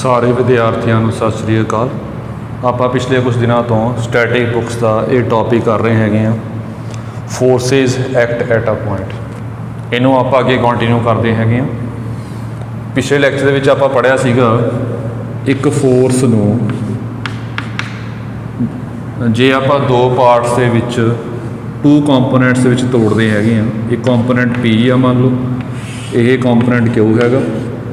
ਸਾਰੇ ਵਿਦਿਆਰਥੀਆਂ ਨੂੰ ਸਤਿ ਸ਼੍ਰੀ ਅਕਾਲ। ਆਪਾਂ ਪਿਛਲੇ ਕੁਝ ਦਿਨਾਂ ਤੋਂ ਸਟੈਟਿਕ ਬੁੱਕਸ ਦਾ ਇਹ ਟੌਪਿਕ ਕਰ ਰਹੇ ਹੈਗੇ ਆ, forces act at a point. ਇਹਨੂੰ ਆਪਾਂ ਅੱਗੇ ਕੰਟੀਨਿਊ ਕਰਦੇ ਹੈਗੇ ਆ। ਪਿਛਲੇ ਲੈਕਚਰ ਦੇ ਵਿੱਚ ਆਪਾਂ ਪੜ੍ਹਿਆ ਸੀਗਾ ਇੱਕ ਫੋਰਸ ਨੂੰ ਜੇ ਆਪਾਂ ਦੋ ਪਾਰਟਸ ਦੇ ਵਿੱਚ ਟੂ ਕੰਪੋਨੈਂਟਸ ਦੇ ਵਿੱਚ ਤੋੜਦੇ ਹੈਗੇ ਆ, ਇੱਕ ਕੰਪੋਨੈਂਟ P ਆ, ਮੰਨ ਲਓ ਇਹ ਕੰਪੋਨੈਂਟ Q ਹੈਗਾ,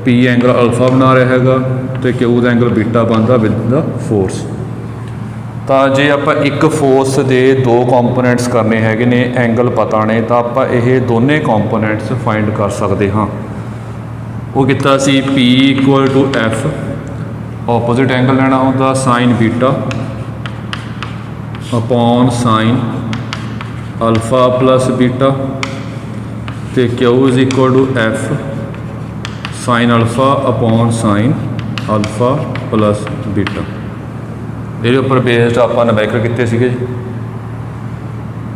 P ਐਂਗਲ ਅਲਫਾ ਬਣਾ ਰਿਹਾ ਹੈਗਾ ਅਤੇ Q ਦਾ ਐਂਗਲ ਬੀਟਾ ਬਣਦਾ ਵਿਦ ਦਾ ਫੋਰਸ। ਤਾਂ ਜੇ ਆਪਾਂ ਇੱਕ ਫੋਰਸ ਦੇ ਦੋ ਕੰਪੋਨੈਂਟਸ ਕਰਨੇ ਹੈਗੇ ਨੇ, ਐਂਗਲ ਪਤਾ ਨੇ, ਤਾਂ ਆਪਾਂ ਇਹ ਦੋਨੇ ਕੰਪੋਨੈਂਟਸ ਫਾਈਂਡ ਕਰ ਸਕਦੇ ਹਾਂ। ਉਹ ਕੀਤਾ ਸੀ P = F, ਆਪੋਜ਼ਿਟ ਐਂਗਲ ਲੈਣਾ ਹੁੰਦਾ sine beta upon sine alpha plus beta, ਅਤੇ Q = F sine alpha upon sine alpha plus beta. ਇਹਦੇ ਉੱਪਰ ਬੇਸਡ ਆਪਾਂ ਨੰਬਰੀਕਲ ਕੀਤੇ ਸੀਗੇ ਜੀ।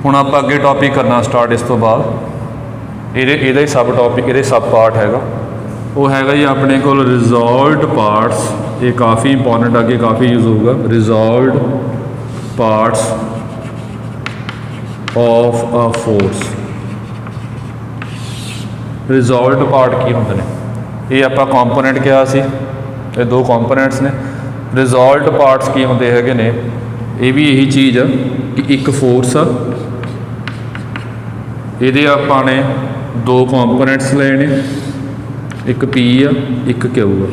ਹੁਣ ਆਪਾਂ ਅੱਗੇ ਟੌਪਿਕ ਕਰਨਾ ਸਟਾਰਟ। ਇਸ ਤੋਂ ਬਾਅਦ ਇਹਦਾ ਹੀ ਸਬ ਟੌਪਿਕ, ਇਹਦੇ ਸਬ ਪਾਰਟ ਹੈਗਾ, ਉਹ ਹੈਗਾ ਜੀ ਆਪਣੇ ਕੋਲ ਰਿਜ਼ੋਲਵਡ ਪਾਰਟਸ। ਇਹ ਕਾਫੀ ਇੰਪੋਰਟੈਂਟ, ਅੱਗੇ ਕਾਫੀ ਯੂਜ਼ ਹੋਊਗਾ। Resolved parts of a force. Resolved part ਕੀ ਹੁੰਦੇ ਨੇ? ਇਹ ਆਪਾਂ ਕੰਪੋਨੈਂਟ ਕਿਹਾ ਸੀ, ਇਹ ਦੋ ਕੰਪੋਨੈਂਟਸ ਨੇ। ਰਿਜ਼ੋਲਵਡ ਪਾਰਟਸ ਕੀ ਹੁੰਦੇ ਹੈਗੇ ਨੇ? ਇਹ ਵੀ ਇਹੀ ਚੀਜ਼ ਆ ਕਿ ਇੱਕ ਫੋਰਸ ਆ, ਇਹਦੇ ਆਪਾਂ ਨੇ ਦੋ ਕੰਪੋਨੈਂਟਸ ਲਏ ਨੇ, ਇੱਕ P ਆ ਇੱਕ Q ਆ।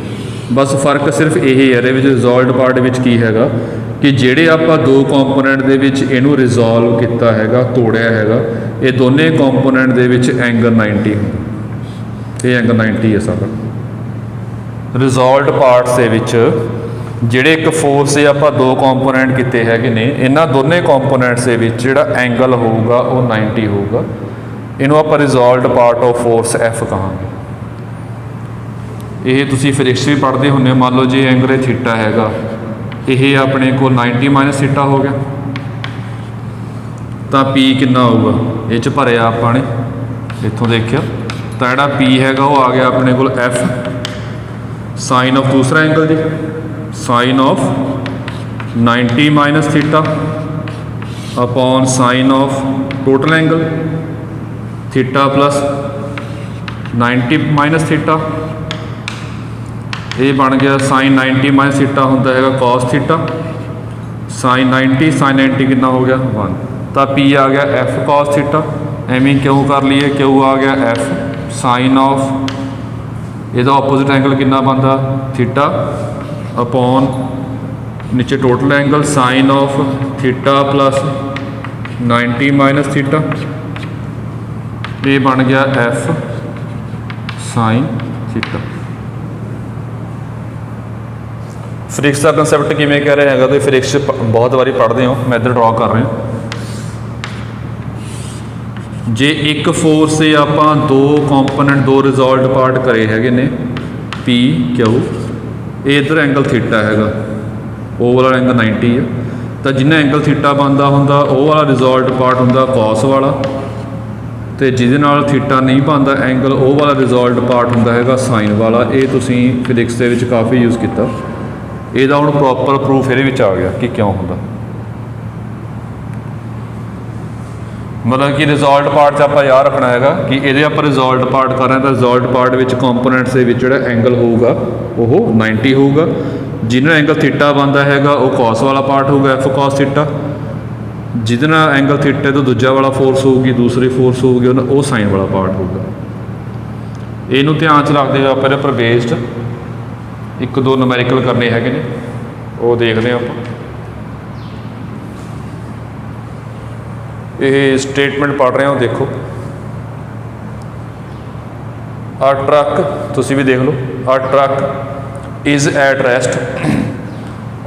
ਬਸ ਫਰਕ ਸਿਰਫ ਇਹ ਹੈ ਇਹਦੇ ਵਿੱਚ ਰਿਜ਼ੋਲਵਡ ਪਾਰਟ ਵਿੱਚ ਕੀ ਹੈਗਾ ਕਿ ਜਿਹੜੇ ਆਪਾਂ ਦੋ ਕੰਪੋਨੈਂਟ ਦੇ ਵਿੱਚ ਇਹਨੂੰ ਰਿਜ਼ੋਲਵ ਕੀਤਾ ਹੈਗਾ, ਤੋੜਿਆ ਹੈਗਾ, ਇਹ ਦੋਨੇ ਕੰਪੋਨੈਂਟ ਦੇ ਵਿੱਚ ਐਂਗਲ 90 ਹੁੰਦਾ। ਇਹ ਐਂਗਲ 90 ਹੈ ਸਾਡਾ। ਰਿਜ਼ੋਲਵਡ ਪਾਰਟਸ ਦੇ ਵਿੱਚ ਜਿਹੜੇ ਇੱਕ ਫੋਰਸ ਦੇ ਆਪਾਂ ਦੋ ਕੰਪੋਨੈਂਟ ਕੀਤੇ ਹੈਗੇ ਨੇ, ਇਹਨਾਂ ਦੋਨੇ ਕੰਪੋਨੈਂਟਸ ਦੇ ਵਿੱਚ ਜਿਹੜਾ ਐਂਗਲ ਹੋਊਗਾ ਉਹ 90 ਹੋਊਗਾ। ਇਹਨੂੰ ਆਪਾਂ resolved part of force F ਕਹਾਂਗੇ। ਇਹ ਤੁਸੀਂ ਫਿਜ਼ਿਕਸ ਵੀ ਪੜ੍ਹਦੇ ਹੁੰਦੇ ਹੋ। ਮੰਨ ਲਓ ਜੇ ਐਂਗਲ ਇਹ ਥੀਟਾ ਹੈਗਾ, ਇਹ ਆਪਣੇ ਕੋਲ 90 - ਥੀਟਾ ਹੋ ਗਿਆ, ਤਾਂ P ਕਿੰਨਾ ਹੋਊਗਾ? ਇਹ 'ਚ ਭਰਿਆ ਆਪਾਂ ਨੇ, ਇੱਥੋਂ ਦੇਖਿਆ ਤਾਂ ਜਿਹੜਾ P ਹੈਗਾ ਉਹ ਆ ਗਿਆ ਆਪਣੇ ਕੋਲ F ਸਾਈਨ ਆਫ ਦੂਸਰਾ ਐਂਗਲ ਜੀ, sign of 90 - theta upon sign of total angle theta plus 90 - theta. ਇਹ ਬਣ ਗਿਆ ਸਾਈਨ 90 - ਥੀਟਾ ਹੁੰਦਾ ਹੈਗਾ cos ਥੀਟਾ, ਸਾਈਨ 90 ਕਿੰਨਾ ਹੋ ਗਿਆ 1, ਤਾਂ P ਆ ਗਿਆ F cos ਥੀਟਾ। ਐਵੇਂ ਕਿਉਂ ਕਰ ਲਈਏ, Q ਆ ਗਿਆ F ਸਾਈਨ ਆਫ, ਇਹਦਾ ਆਪੋਜ਼ਿਟ ਐਂਗਲ ਕਿੰਨਾ ਬਣਦਾ ਥੀਟਾ ਅਪੋਨ ਨੀਚੇ total angle sign of theta plus 90 - theta. ਇਹ ਬਣ ਗਿਆ F ਸਾਈਨ ਥੀਟਾ। ਫਿਜ਼ਿਕਸ ਦਾ ਕੰਸੈਪਟ ਕਿਵੇਂ ਕਹਿ ਰਿਹਾ ਹੈਗਾ? ਤੁਸੀਂ ਫਿਜ਼ਿਕਸ ਬਹੁਤ ਵਾਰੀ ਪੜ੍ਹਦੇ ਹੋ, ਮੈਂ ਇੱਧਰ ਡਰਾ ਕਰ ਰਿਹਾ। ਜੇ ਇੱਕ ਫੋਰਸ ਦੇ ਆਪਾਂ ਦੋ ਕੰਪੋਨੈਂਟ, ਦੋ ਰਿਜ਼ੋਲਵਡ ਪਾਰਟ ਕਰੇ ਹੈਗੇ ਨੇ P Q, ਇਹ ਇੱਧਰ ਐਂਗਲ ਥੀਟਾ ਹੈਗਾ, ਉਹ ਵਾਲਾ ਐਂਗਲ 90 ਆ, ਤਾਂ ਜਿੰਨਾ ਐਂਗਲ ਥੀਟਾ ਬਣਦਾ ਹੁੰਦਾ ਉਹ ਵਾਲਾ ਰਿਜ਼ੋਲਵਡ ਪਾਰਟ ਹੁੰਦਾ cos ਵਾਲਾ, ਅਤੇ ਜਿਹਦੇ ਨਾਲ ਥੀਟਾ ਨਹੀਂ ਬਣਦਾ ਐਂਗਲ, ਉਹ ਵਾਲਾ ਰਿਜ਼ੋਲਵਡ ਪਾਰਟ ਹੁੰਦਾ ਹੈਗਾ ਸਾਈਨ ਵਾਲਾ। ਇਹ ਤੁਸੀਂ ਫਿਜ਼ਿਕਸ ਦੇ ਵਿੱਚ ਕਾਫੀ ਯੂਜ਼ ਕੀਤਾ। ਇਹਦਾ ਹੁਣ ਪ੍ਰੋਪਰ ਪ੍ਰੂਫ ਇਹਦੇ ਵਿੱਚ ਆ ਗਿਆ ਕਿ ਕਿਉਂ ਹੁੰਦਾ। ਮਤਲਬ ਕਿ ਰਿਜ਼ੋਲਵਡ ਪਾਰਟ 'ਚ ਆਪਾਂ ਯਾਦ ਰੱਖਣਾ ਹੈਗਾ ਕਿ ਇਹਦੇ ਆਪਾਂ ਰਿਜ਼ੋਲਵਡ ਪਾਰਟ ਕਰ ਰਹੇ ਹਾਂ, ਤਾਂ ਰਿਜ਼ੋਲਵਡ ਪਾਰਟ ਵਿੱਚ ਕੰਪੋਨੈਂਟਸ ਦੇ ਵਿੱਚ ਜਿਹੜਾ ਐਂਗਲ ਹੋਊਗਾ ਉਹ 90 ਹੋਊਗਾ। ਜਿਹਦੇ ਐਂਗਲ ਥੀਟਾ ਬਣਦਾ ਹੈਗਾ ਉਹ cos ਵਾਲਾ ਪਾਰਟ ਹੋਊਗਾ F cos ਥੀਟਾ। ਜਿਹਦੇ ਨਾਲ ਐਂਗਲ ਥੀਟੇ ਤੋਂ ਦੂਜਾ ਵਾਲਾ ਫੋਰਸ ਹੋਊਗੀ, ਦੂਸਰੀ ਫੋਰਸ ਹੋਊਗੀ, ਉਹ ਸਾਈਨ ਵਾਲਾ ਪਾਰਟ ਹੋਊਗਾ। ਇਹਨੂੰ ਧਿਆਨ 'ਚ ਰੱਖਦੇ ਹੋਏ ਆਪਾਂ ਇਹਦੇ ਉੱਪਰ ਬੇਸਡ ਇੱਕ ਦੋ ਨੰਬਰੀਕਲ ਕਰਨੇ ਹੈਗੇ ਨੇ, ਉਹ ਦੇਖਦੇ ਹਾਂ ਆਪਾਂ। ਇਹ ਸਟੇਟਮੈਂਟ ਪੜ੍ਹ ਰਹੇ ਹੋ, ਦੇਖੋ। ਆ ਟਰੱਕ, ਤੁਸੀਂ ਵੀ ਦੇਖ ਲਓ। A truck is at rest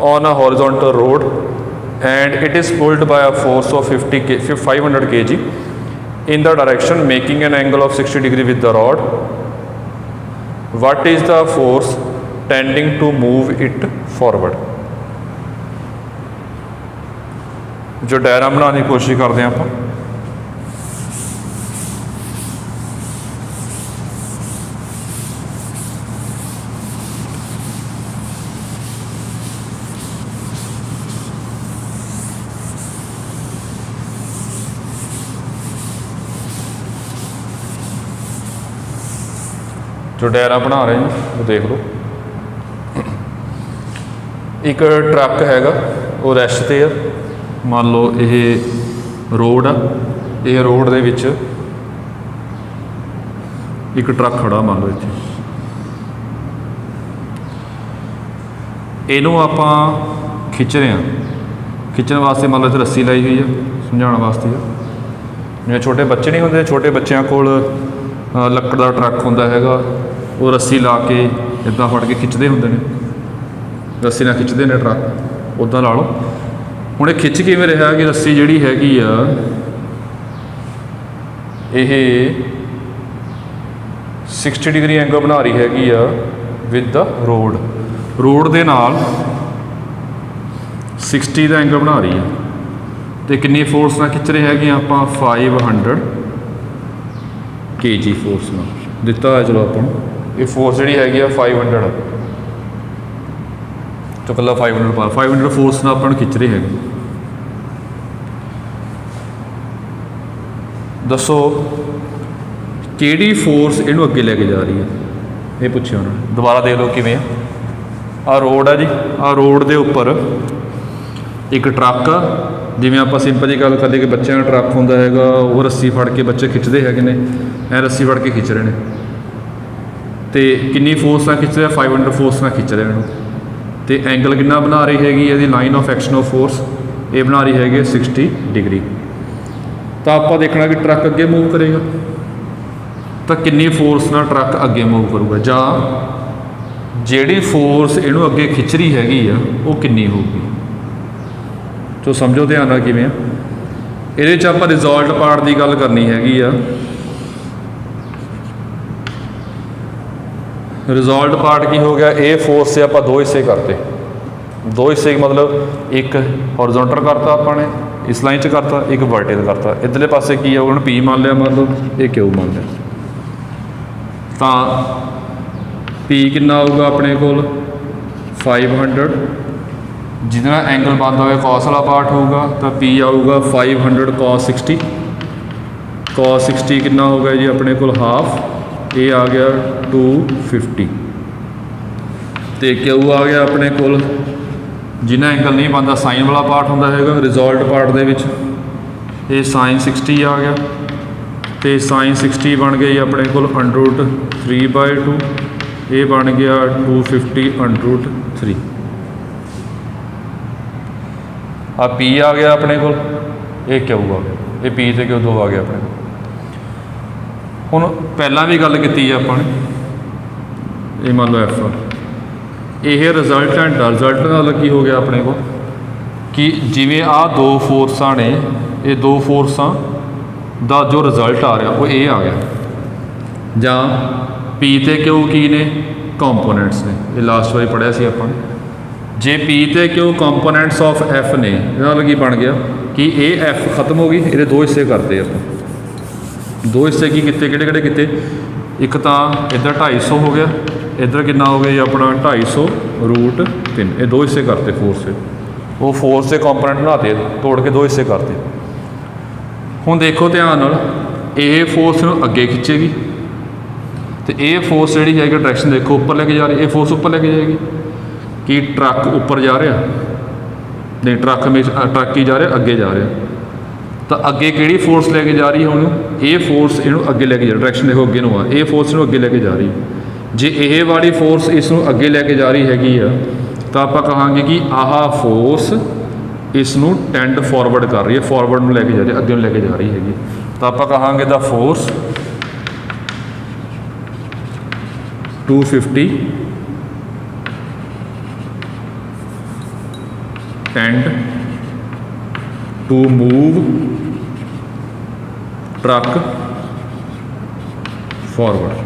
on a horizontal road and it is pulled by a force of 500 kg in the direction making an angle of 60 degree with the rod. What is the force tending to move it forward? जो diagram बनाने की कोशिश करते हैं आप। जो टायरा बना रहे हैं वो देख लो। एक ट्रक हैगा वो रैस्ट ते आ, मान लो ये रोड आ, ये रोड दे विच एक ट्रक खड़ा मान लो इत्थे, इनू आपां खिच रहे हैं, खिच्चण वास्ते मान लो इत्थे रस्सी लाई हुई है समझाउण वास्ते। जिवें छोटे बच्चे नहीं होंदे, छोटे बच्चों कोल ਲੱਕੜ ਦਾ ट्रक ਹੁੰਦਾ हैगा, वो रस्सी ला के इदां फड़ के खिੱਚਦੇ ਹੁੰਦੇ ਨੇ, रस्सी ਨਾਲ खिੱਚਦੇ ਨੇ ट्रक, ਉੱਦਾਂ ਲਾ ਲਓ। ਹੁਣ ਇਹ ਖਿੱਚ ਕਿਵੇਂ ਰਿਹਾ कि रस्सी ਜਿਹੜੀ ਹੈਗੀ ਆ ਇਹ 60 डिग्री एंगल बना रही हैगी आ विद द रोड, रोड ਦੇ ਨਾਲ 60 ਦਾ एंगल बना रही है। तो कितनी फोर्स ਨਾਲ खिੱਚ ਰਹੇ ਹੈਗੇ ਆਪਾਂ 500 kg फोर्स ਨਾਲ ਦਿੱਤਾ ਹੈ। ਚਲੋ ਆਪਾਂ ਇਹ फोर्स ਜਿਹੜੀ ਹੈਗੀ ਆ 500 तो ਕੱਲਾ 500 ਪਾ 500 फोर्स ਨਾਲ ਆਪਾਂ ਨੂੰ खिੱਚ ਰਹੇ ਹੈਗੇ। ਦੱਸੋ ਕਿਹੜੀ फोर्स ਇਹਨੂੰ ਅੱਗੇ ਲੈ ਕੇ ਜਾ ਰਹੀ ਹੈ, ਇਹ ਪੁੱਛਿਆ ਉਹਨਾਂ ਨੇ। ਦੁਬਾਰਾ ਦੇਖ ਲਓ ਕਿਵੇਂ ਆ रोड ਆ जी, ਆ रोड ਦੇ ਉੱਪਰ एक ट्रक आ, जिवें आपां सिंपल जी गल करिए कि बच्चों का ट्रक होंदा हैगा, वो रस्सी फड़ के बच्चे खिੱਚਦੇ हैगे ने, ऐ रस्सी फड़ के खिੱਚ रहे हैं। तो कितनी फोर्स ਨਾਲ खिੱਚ रहे, 500 फोर्स ਨਾਲ खिੱਚ रहे हैं। तो एंगल कितना बना रही हैगी, यदि line of action of force ये बना रही हैगी 60 डिग्री। तो आपां देखना कि ट्रक अगे मूव करेगा, तो कितनी फोर्स ਨਾਲ ट्रक अगे मूव करूगा, जां ਜਿਹੜੀ फोर्स ਇਹਨੂੰ अगे खिੱਚ रही हैगी आ वो कितनी होगी। तो समझो ध्यान ਨਾਲ किवें ਇਹਦੇ 'ਚ ਆਪਾਂ रिजल्ट पार्ट की गल करनी हैगी आ। रिजल्ट पार्ट की हो गया, ये फोर्स से आप दो हिस्से करते, दो हिस्से मतलब एक हॉरिजॉन्टल करता आपने इस लाइन च करता, एक वर्टिकल करता। इधरले पासे की है उन्होंने पी मान लिया, मान लो ये क्यू मान लिया, तो पी कितना आऊगा अपने कोल 500, जिहदे नाल एंगल बनता होवे कॉस वाला पार्ट होगा, तो पी आऊगा 500 cos 60, cos 60 कितना हो गया जी अपने कोल हाफ, ये आ गया 250, तो क्यू आ गया अपने कोल जिन्हें एंगल नहीं बनता साइन वाला पार्ट होंदा हैगा। रिजल्ट पार्ट दे विच ये sin 60 आ गया, तो sin 60 बन गई अपने कोल √3/2, ये बन गया 250 √3। आ पी आ गया अपने को, ये क्यू आ गया, ये पी तो क्यू 2 आ गया अपने को। हुण पहला भी गल की अपने, ये मान लो एफ, ये रिजल्टेंट आ, रिजल्ट नाल की हो गया अपने को कि जिवें आ दो फोर्सां ने, ये दो फोर्सां दा जो रिजल्ट आ रहा वो ये आ गया, जां पी ते क्यू की ने कंपोनेंट्स ने, ये लास्ट वारी पढ़िया सी आपां। जे पी ते क्यू कंपोनेंट्स ऑफ एफ ने, नाल की बन गया कि ये एफ खत्म हो गई, ये दो हिस्से करते आप, दो हिस्से की किते किहड़े किहड़े किते, एक तो इधर 250 हो गया, इधर कितना हो गया अपना 250 √3, ये दो हिस्से करते फोर्स से, वो फोर्स के कंपोनेंट बनाते तोड़ के दो हिस्से करते। हुण देखो ध्यान नाल, ये फोर्स नूं अगे खिंचेगी, तो ये फोर्स जिहड़ी है डायरैक्शन देखो ऊपर लेके जा रही है, ये फोर्स ऊपर लेके जाएगी कि ट्रक ऊपर जा रहा नहीं, ट्रक हमेशा ट्रक ही जा रहा अगे जा रहा, तो अगे किहड़ी फोर्स लेके जा रही है उन्होंने, ये फोर्स इनू अगे लेके जा, डायरैक्शन देखो अगे नूं आ, ये फोर्स इनू अगे लेके जा रही है। जे ये वाली फोर्स इसनूं अगे लेके जा रही हैगी आ, तो आप कहांगे कि आह फोर्स इसनूं टेंड फॉरवर्ड कर रही है, फॉरवर्ड में लेके जा रही है, अगे लेके जा रही हैगी, तो आप कहांगे the force 250 tend to move truck forward।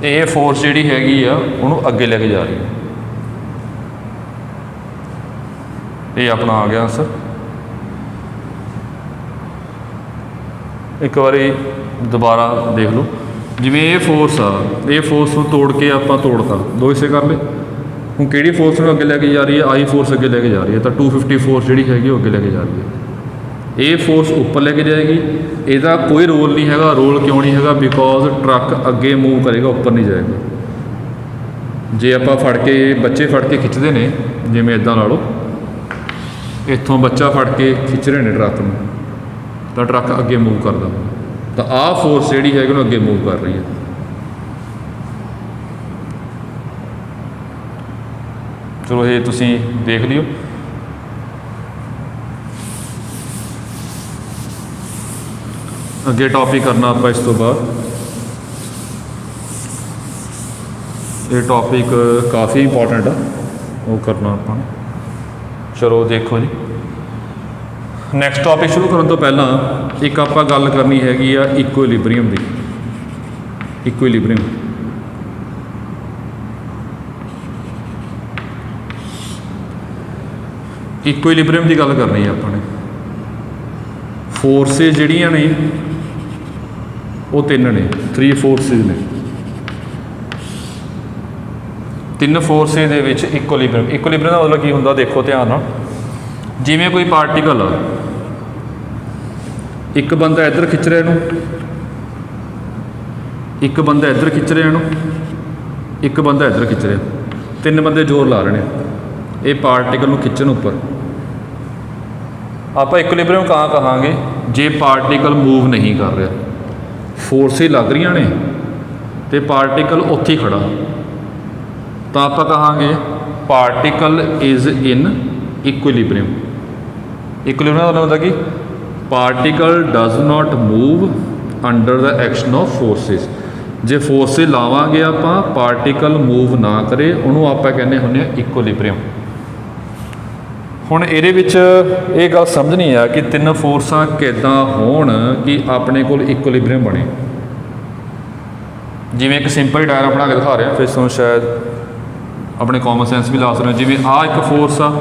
ये फोर्स जिहड़ी हैगी आ उहनूं अगे लेके जा रही है, ये अपना आ गया आंसर। एक बारी दोबारा देख लो, जिवें ये फोर्स आ, ये फोर्स को तोड़ के आपां तोड़ता, दो हिस्से कर ले, हुण किहड़ी फोर्स नूं अगे लेके जा रही है, आई फोर्स अगे लेके जा रही है, तो 250 फोर्स जिहड़ी हैगी वो अगे लेके जा रही है। ਇਹ ਫੋਰਸ ਉੱਪਰ ਲੈ ਕੇ ਜਾਏਗੀ। ਇਹਦਾ ਕੋਈ ਰੋਲ ਨਹੀਂ ਹੈਗਾ। ਰੋਲ ਕਿਉਂ ਨਹੀਂ ਹੈਗਾ? ਬਿਕੋਜ਼ ਟਰੱਕ ਅੱਗੇ ਮੂਵ ਕਰੇਗਾ, ਉੱਪਰ ਨਹੀਂ ਜਾਏਗਾ। ਜੇ ਆਪਾਂ ਫੜ ਕੇ ਬੱਚੇ ਫੜ ਕੇ ਖਿੱਚਦੇ ਨੇ, ਜਿਵੇਂ ਇੱਦਾਂ ਲਾ ਲਓ, ਇੱਥੋਂ ਬੱਚਾ ਫੜ ਕੇ ਖਿੱਚ ਰਹੇ ਨੇ ਟਰੱਕ ਨੂੰ, ਤਾਂ ਟਰੱਕ ਅੱਗੇ ਮੂਵ ਕਰਦਾ, ਤਾਂ ਆਹ ਫੋਰਸ ਜਿਹੜੀ ਹੈਗੀ ਉਹਨੂੰ ਅੱਗੇ ਮੂਵ ਕਰ ਰਹੀ ਹੈ। ਚਲੋ ਇਹ ਤੁਸੀਂ ਦੇਖ ਲਿਓ। ਅੱਗੇ ਟੌਪਿਕ ਕਰਨਾ ਆਪਾਂ ਇਸ ਤੋਂ ਬਾਅਦ। ਇਹ ਟੌਪਿਕ ਕਾਫੀ ਇੰਪੋਰਟੈਂਟ ਆ, ਉਹ ਕਰਨਾ ਆਪਾਂ। ਚਲੋ ਦੇਖੋ ਜੀ, ਨੈਕਸਟ ਟੌਪਿਕ ਸ਼ੁਰੂ ਕਰਨ ਤੋਂ ਪਹਿਲਾਂ ਇੱਕ ਆਪਾਂ ਗੱਲ ਕਰਨੀ ਹੈਗੀ ਆ ਇਕੁਇਲਿਬਰੀਅਮ ਦੀ। ਇਕੁਇਲਿਬਰੀਅਮ ਇਕੁਇਲਿਬਰੀਅਮ ਦੀ ਗੱਲ ਕਰਨੀ ਆ ਆਪਾਂ ਨੇ। ਫੋਰਸਿਸ ਜਿਹੜੀਆਂ ਨੇ ਉਹ ਤਿੰਨ ਨੇ, 3 ਫੋਰਸਿਸ ਨੇ। ਤਿੰਨ ਫੋਰਸਿਸ ਦੇ ਵਿੱਚ ਇਕੁਇਲਿਬਰੀਅਮ। ਇਕੁਇਲਿਬਰੀਅਮ ਦਾ ਮਤਲਬ ਕੀ ਹੁੰਦਾ? ਦੇਖੋ ਧਿਆਨ ਨਾਲ, ਜਿਵੇਂ ਕੋਈ ਪਾਰਟੀਕਲ ਆ, ਇੱਕ ਬੰਦਾ ਇੱਧਰ ਖਿੱਚ ਰਿਹਾ ਇਹਨੂੰ, ਇੱਕ ਬੰਦਾ ਇੱਧਰ ਖਿੱਚ ਰਿਹਾ ਇਹਨੂੰ, ਇੱਕ ਬੰਦਾ ਇੱਧਰ ਖਿੱਚ ਰਿਹਾ, ਤਿੰਨ ਬੰਦੇ ਜ਼ੋਰ ਲਾ ਰਹੇ ਨੇ ਇਹ ਪਾਰਟੀਕਲ ਨੂੰ ਖਿੱਚਣ ਉੱਪਰ। ਆਪਾਂ ਇਕੁਇਲਿਬਰੀਅਮ ਕਹਾਂਗੇ ਜੇ ਪਾਰਟੀਕਲ ਮੂਵ ਨਹੀਂ ਕਰ ਰਿਹਾ, ਫੋਰਸਿਸ ਲੱਗ ਰਹੀਆਂ ਨੇ ਤੇ ਪਾਰਟੀਕਲ ਉੱਥੇ ਹੀ ਖੜਾ, ਤਾਂ ਆਪਾਂ ਕਹਾਂਗੇ ਪਾਰਟੀਕਲ ਇਜ਼ ਇਨ ਇਕੁਇਲਿਬਰੀਅਮ। ਇਕੁਇਲਿਬਰੀਅਮ ਦਾ ਮਤਲਬ ਕਿ particle does not move under the action of forces. ਜੇ ਫੋਰਸਿਸ ਲਾਵਾਂਗੇ ਆਪਾਂ, ਪਾਰਟੀਕਲ ਮੂਵ ਨਾ ਕਰੇ, ਉਹਨੂੰ ਆਪਾਂ ਕਹਿੰਦੇ ਹੁੰਦੇ ਆ ਇਕੁਇਲਿਬਰੀਅਮ। ਹੁਣ ਇਹਦੇ ਵਿੱਚ ਇਹ ਗੱਲ ਸਮਝਣੀ ਆ ਕਿ ਤਿੰਨ ਫੋਰਸਾਂ ਕਿੱਦਾਂ ਹੋਣ ਕਿ ਆਪਣੇ ਕੋਲ ਇਕੁਇਲਿਬਰੀਅਮ ਬਣੇ। ਜਿਵੇਂ ਇੱਕ ਸਿੰਪਲ ਡਾਇਗਰਾਮ ਬਣਾ ਕੇ ਦਿਖਾ ਰਿਹਾ, ਫਿਰ ਤੁਹਾਨੂੰ ਸ਼ਾਇਦ ਆਪਣੇ ਕਾਮਨ ਸੈਂਸ ਵੀ ਲਾ ਸਕਦੇ ਹੋ। ਜਿਵੇਂ ਆਹ ਇੱਕ ਫੋਰਸ ਆ,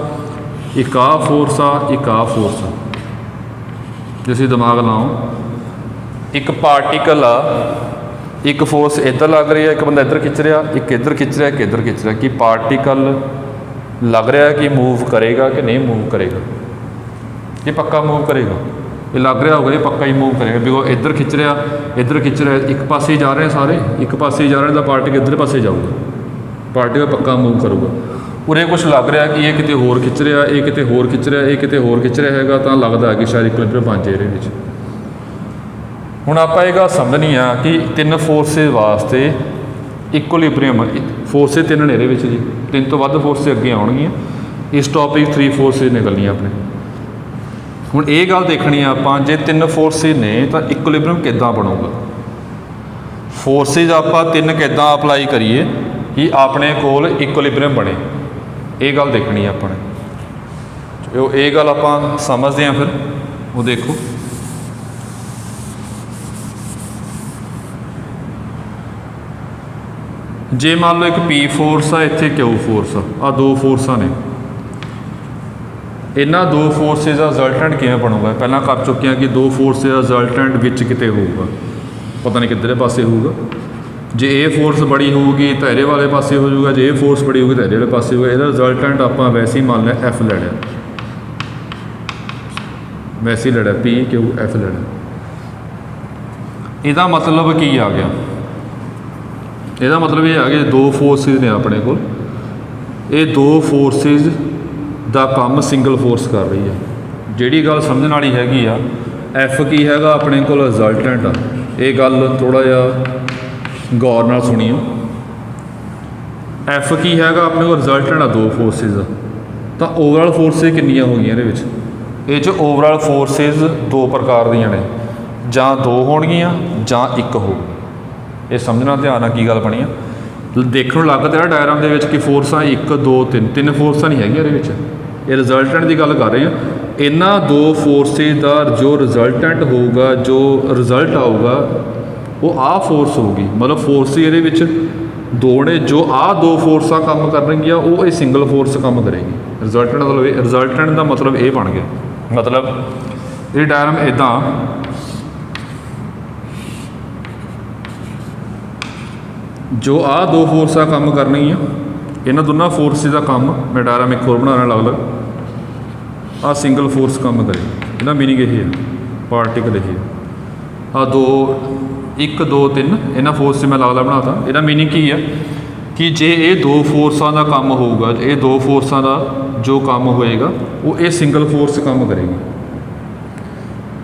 ਇੱਕ ਆਹ ਫੋਰਸ ਆ, ਇੱਕ ਆਹ ਫੋਰਸ ਆ। ਜੇ ਤੁਸੀਂ ਦਿਮਾਗ ਲਾਓ, ਇੱਕ ਪਾਰਟੀਕਲ ਆ, ਇੱਕ ਫੋਰਸ ਇੱਧਰ ਲੱਗ ਰਹੀ ਹੈ, ਇੱਕ ਬੰਦਾ ਇੱਧਰ ਖਿੱਚ ਰਿਹਾ, ਇੱਕ ਇੱਧਰ ਖਿੱਚ ਰਿਹਾ, ਇੱਕ ਇੱਧਰ ਖਿੱਚ ਰਿਹਾ। ਕਿ ਪਾਰਟੀਕਲ ਲੱਗ ਰਿਹਾ ਕਿ ਮੂਵ ਕਰੇਗਾ ਕਿ ਨਹੀਂ ਮੂਵ ਕਰੇਗਾ? ਇਹ ਪੱਕਾ ਮੂਵ ਕਰੇਗਾ। ਇਹ ਲੱਗ ਰਿਹਾ ਹੋਊਗਾ ਇਹ ਪੱਕਾ ਹੀ ਮੂਵ ਕਰੇਗਾ, ਬਿਕੋਜ਼ ਇੱਧਰ ਖਿੱਚ ਰਿਹਾ, ਇੱਧਰ ਖਿੱਚ ਰਿਹਾ, ਇੱਕ ਪਾਸੇ ਹੀ ਜਾ ਰਹੇ ਸਾਰੇ, ਇੱਕ ਪਾਸੇ ਹੀ ਜਾ ਰਹੇ, ਤਾਂ ਪਾਰਟੀਕਲ ਇੱਧਰ ਪਾਸੇ ਜਾਊਗਾ, ਪਾਰਟੀਕਲ ਪੱਕਾ ਮੂਵ ਕਰੂਗਾ। ਉਰੇ ਕੁਛ ਲੱਗ ਰਿਹਾ ਕਿ ਇਹ ਕਿਤੇ ਹੋਰ ਖਿੱਚ ਰਿਹਾ, ਇਹ ਕਿਤੇ ਹੋਰ ਖਿੱਚ ਰਿਹਾ, ਇਹ ਕਿਤੇ ਹੋਰ ਖਿੱਚ ਰਿਹਾ ਹੈਗਾ, ਤਾਂ ਲੱਗਦਾ ਕਿ ਸ਼ਾਇਦ ਇਕੁਇਲਿਬਰੀਅਮ ਬਣ ਜਾਏ ਇਹਦੇ ਵਿੱਚ। ਹੁਣ ਆਪਾਂ ਇਹ ਗੱਲ ਸਮਝਣੀ ਆ ਕਿ ਤਿੰਨ ਫੋਰਸਿਸ ਵਾਸਤੇ ਇਕੁਇਲਿਬਰੀਅਮ, ਫੋਰਸਿਸ ਤਿੰਨ ਨੇ ਇਹਦੇ ਵਿੱਚ ਜੀ, ਤਿੰਨ ਤੋਂ ਵੱਧ ਫੋਰਸਿਸ ਅੱਗੇ ਆਉਣਗੀਆਂ। ਇਸ ਟੌਪਿਕ 3 ਫੋਰਸਿਸ ਨਿਕਲਣੀਆਂ ਆਪਣੇ। ਹੁਣ ਇਹ ਗੱਲ ਦੇਖਣੀ ਆ ਆਪਾਂ, ਜੇ ਤਿੰਨ ਫੋਰਸਿਸ ਨੇ ਤਾਂ ਇਕੁਇਲਿਬਰੀਅਮ ਕਿੱਦਾਂ ਬਣੂਗਾ? ਫੋਰਸਿਸ ਆਪਾਂ ਤਿੰਨ ਕਿੱਦਾਂ ਅਪਲਾਈ ਕਰੀਏ ਕਿ ਆਪਣੇ ਕੋਲ ਇਕੁਇਲਿਬਰੀਅਮ ਬਣੇ, ਇਹ ਗੱਲ ਦੇਖਣੀ ਆ ਆਪਾਂ ਨੇ। ਇਹ ਗੱਲ ਆਪਾਂ ਸਮਝਦੇ ਹਾਂ ਫਿਰ। ਉਹ ਦੇਖੋ, ਜੇ ਮੰਨ ਲਓ ਇੱਕ ਪੀ ਫੋਰਸ ਆ, ਇੱਥੇ ਕਿਊ ਫੋਰਸ ਆ, ਆਹ ਦੋ ਫੋਰਸਾਂ ਨੇ। ਇਹਨਾਂ ਦੋ ਫੋਰਸਿਸ ਦਾ ਰਿਜ਼ਲਟੈਂਟ ਕਿਵੇਂ ਬਣੂਗਾ? ਪਹਿਲਾਂ ਕਰ ਚੁੱਕੇ ਹਾਂ ਕਿ ਦੋ ਫੋਰਸਿਸ ਦਾ ਰਿਜ਼ਲਟੈਂਟ ਵਿੱਚ ਕਿਤੇ ਹੋਊਗਾ, ਪਤਾ ਨਹੀਂ ਕਿੱਧਰਲੇ ਪਾਸੇ ਹੋਊਗਾ। ਜੇ ਇਹ ਫੋਰਸ ਬੜੀ ਹੋਊਗੀ ਤਾਂ ਇਹਦੇ ਵਾਲੇ ਪਾਸੇ ਹੋ ਜਾਊਗਾ, ਜੇ ਇਹ ਫੋਰਸ ਬੜੀ ਹੋਊਗੀ ਤਾਂ ਇਹਦੇ ਵਾਲੇ ਪਾਸੇ ਹੋਊਗਾ। ਇਹਦਾ ਰਿਜ਼ਲਟੈਂਟ ਆਪਾਂ ਵੈਸੇ ਹੀ ਮੰਨ ਲਿਆ ਐਫ ਲੈ ਲਿਆ, ਵੈਸੇ ਹੀ ਲੈ ਲਿਆ ਪੀ ਕਿਊ ਐਫ ਲੈ ਲਿਆ। ਇਹਦਾ ਮਤਲਬ ਕੀ ਆ ਗਿਆ? ਇਹਦਾ ਮਤਲਬ ਇਹ ਆ ਕਿ ਦੋ ਫੋਰਸਿਸ ਨੇ ਆਪਣੇ ਕੋਲ, ਇਹ ਦੋ ਫੋਰਸਿਸ ਦਾ ਕੰਮ ਸਿੰਗਲ ਫੋਰਸ ਕਰ ਰਹੀ ਹੈ। ਜਿਹੜੀ ਗੱਲ ਸਮਝਣ ਵਾਲੀ ਹੈਗੀ ਆ, ਐਫ ਕੀ ਹੈਗਾ ਆਪਣੇ ਕੋਲ? ਰਿਜ਼ਲਟੈਂਟ ਆ। ਇਹ ਗੱਲ ਥੋੜ੍ਹਾ ਜਿਹਾ ਗੌਰ ਨਾਲ ਸੁਣੀਓ। ਐਫ ਕੀ ਹੈਗਾ ਆਪਣੇ ਕੋਲ? ਰਿਜ਼ਲਟੈਂਟ ਆ ਦੋ ਫੋਰਸਿਸ ਦਾ। ਤਾਂ ਓਵਰਆਲ ਫੋਰਸਿਸ ਕਿੰਨੀਆਂ ਹੋ ਗਈਆਂ ਇਹਦੇ ਵਿੱਚ? ਇਹ 'ਚ ਓਵਰਆਲ ਫੋਰਸਿਸ ਦੋ ਪ੍ਰਕਾਰ ਦੀਆਂ ਨੇ, ਜਾਂ ਦੋ ਹੋਣਗੀਆਂ ਜਾਂ ਇੱਕ ਹੋਊ। ਇਹ ਸਮਝਣਾ ਧਿਆਨ ਨਾਲ ਕੀ ਗੱਲ ਬਣੀ ਆ। ਦੇਖਣ ਨੂੰ ਲੱਗਦਾ ਹੈ ਡਾਇਗਰਾਮ ਦੇ ਵਿੱਚ ਕਿ ਫੋਰਸਾਂ 1 2 3 ਤਿੰਨ ਫੋਰਸਾਂ ਨਹੀਂ ਹੈਗੀਆਂ ਇਹਦੇ ਵਿੱਚ। ਇਹ ਰਿਜ਼ਲਟੈਂਟ ਦੀ ਗੱਲ ਕਰ ਰਹੇ ਹਾਂ। ਇਹਨਾਂ ਦੋ ਫੋਰਸਿਸ ਦਾ ਜੋ ਰਿਜ਼ਲਟੈਂਟ ਹੋਊਗਾ, ਜੋ ਰਿਜ਼ਲਟ ਆਊਗਾ, ਉਹ ਆਹ ਫੋਰਸ ਹੋਊਗੀ। ਮਤਲਬ ਫੋਰਸ ਇਹਦੇ ਵਿੱਚ ਦੋ ਨੇ, ਜੋ ਆਹ ਦੋ ਫੋਰਸਾਂ ਕੰਮ ਕਰਨਗੀਆਂ ਉਹ ਇਹ ਸਿੰਗਲ ਫੋਰਸ ਕੰਮ ਕਰੇਗੀ। ਰਿਜ਼ਲਟੈਂਟ ਮਤਲਬ ਇਹ, ਰਿਜ਼ਲਟੈਂਟ ਦਾ ਮਤਲਬ ਇਹ ਬਣ ਗਿਆ। ਮਤਲਬ ਇਹ ਡਾਇਗਰਾਮ ਇੱਦਾਂ, ਜੋ ਆਹ ਦੋ ਫੋਰਸਾਂ ਕੰਮ ਕਰਨਗੀਆਂ, ਇਹਨਾਂ ਦੋਨਾਂ ਫੋਰਸਿਸ ਦਾ ਕੰਮ, ਮੈਂ ਡਾਇਗਰਾਮ ਇੱਕ ਹੋਰ ਬਣਾ ਰਿਹਾ ਅਲੱਗ-ਅਲੱਗ। ਆਹ ਸਿੰਗਲ ਫੋਰਸ ਕੰਮ ਕਰੇਗੀ, ਇਹਦਾ ਮੀਨਿੰਗ ਇਹ ਹੈ, ਪਾਰਟੀਕਲ ਇਹ ਆ 2 1 2 3 ਇਹਨਾਂ ਫੋਰਸ 'ਚ ਮੈਂ ਲਾ ਬਣਾਤਾ। ਇਹਦਾ ਮੀਨਿੰਗ ਕੀ ਆ ਕਿ ਜੇ ਇਹ ਦੋ ਫੋਰਸਾਂ ਦਾ ਕੰਮ ਹੋਊਗਾ, ਇਹ ਦੋ ਫੋਰਸਾਂ ਦਾ ਜੋ ਕੰਮ ਹੋਏਗਾ ਉਹ ਇਹ ਸਿੰਗਲ ਫੋਰਸ ਕੰਮ ਕਰੇਗੀ।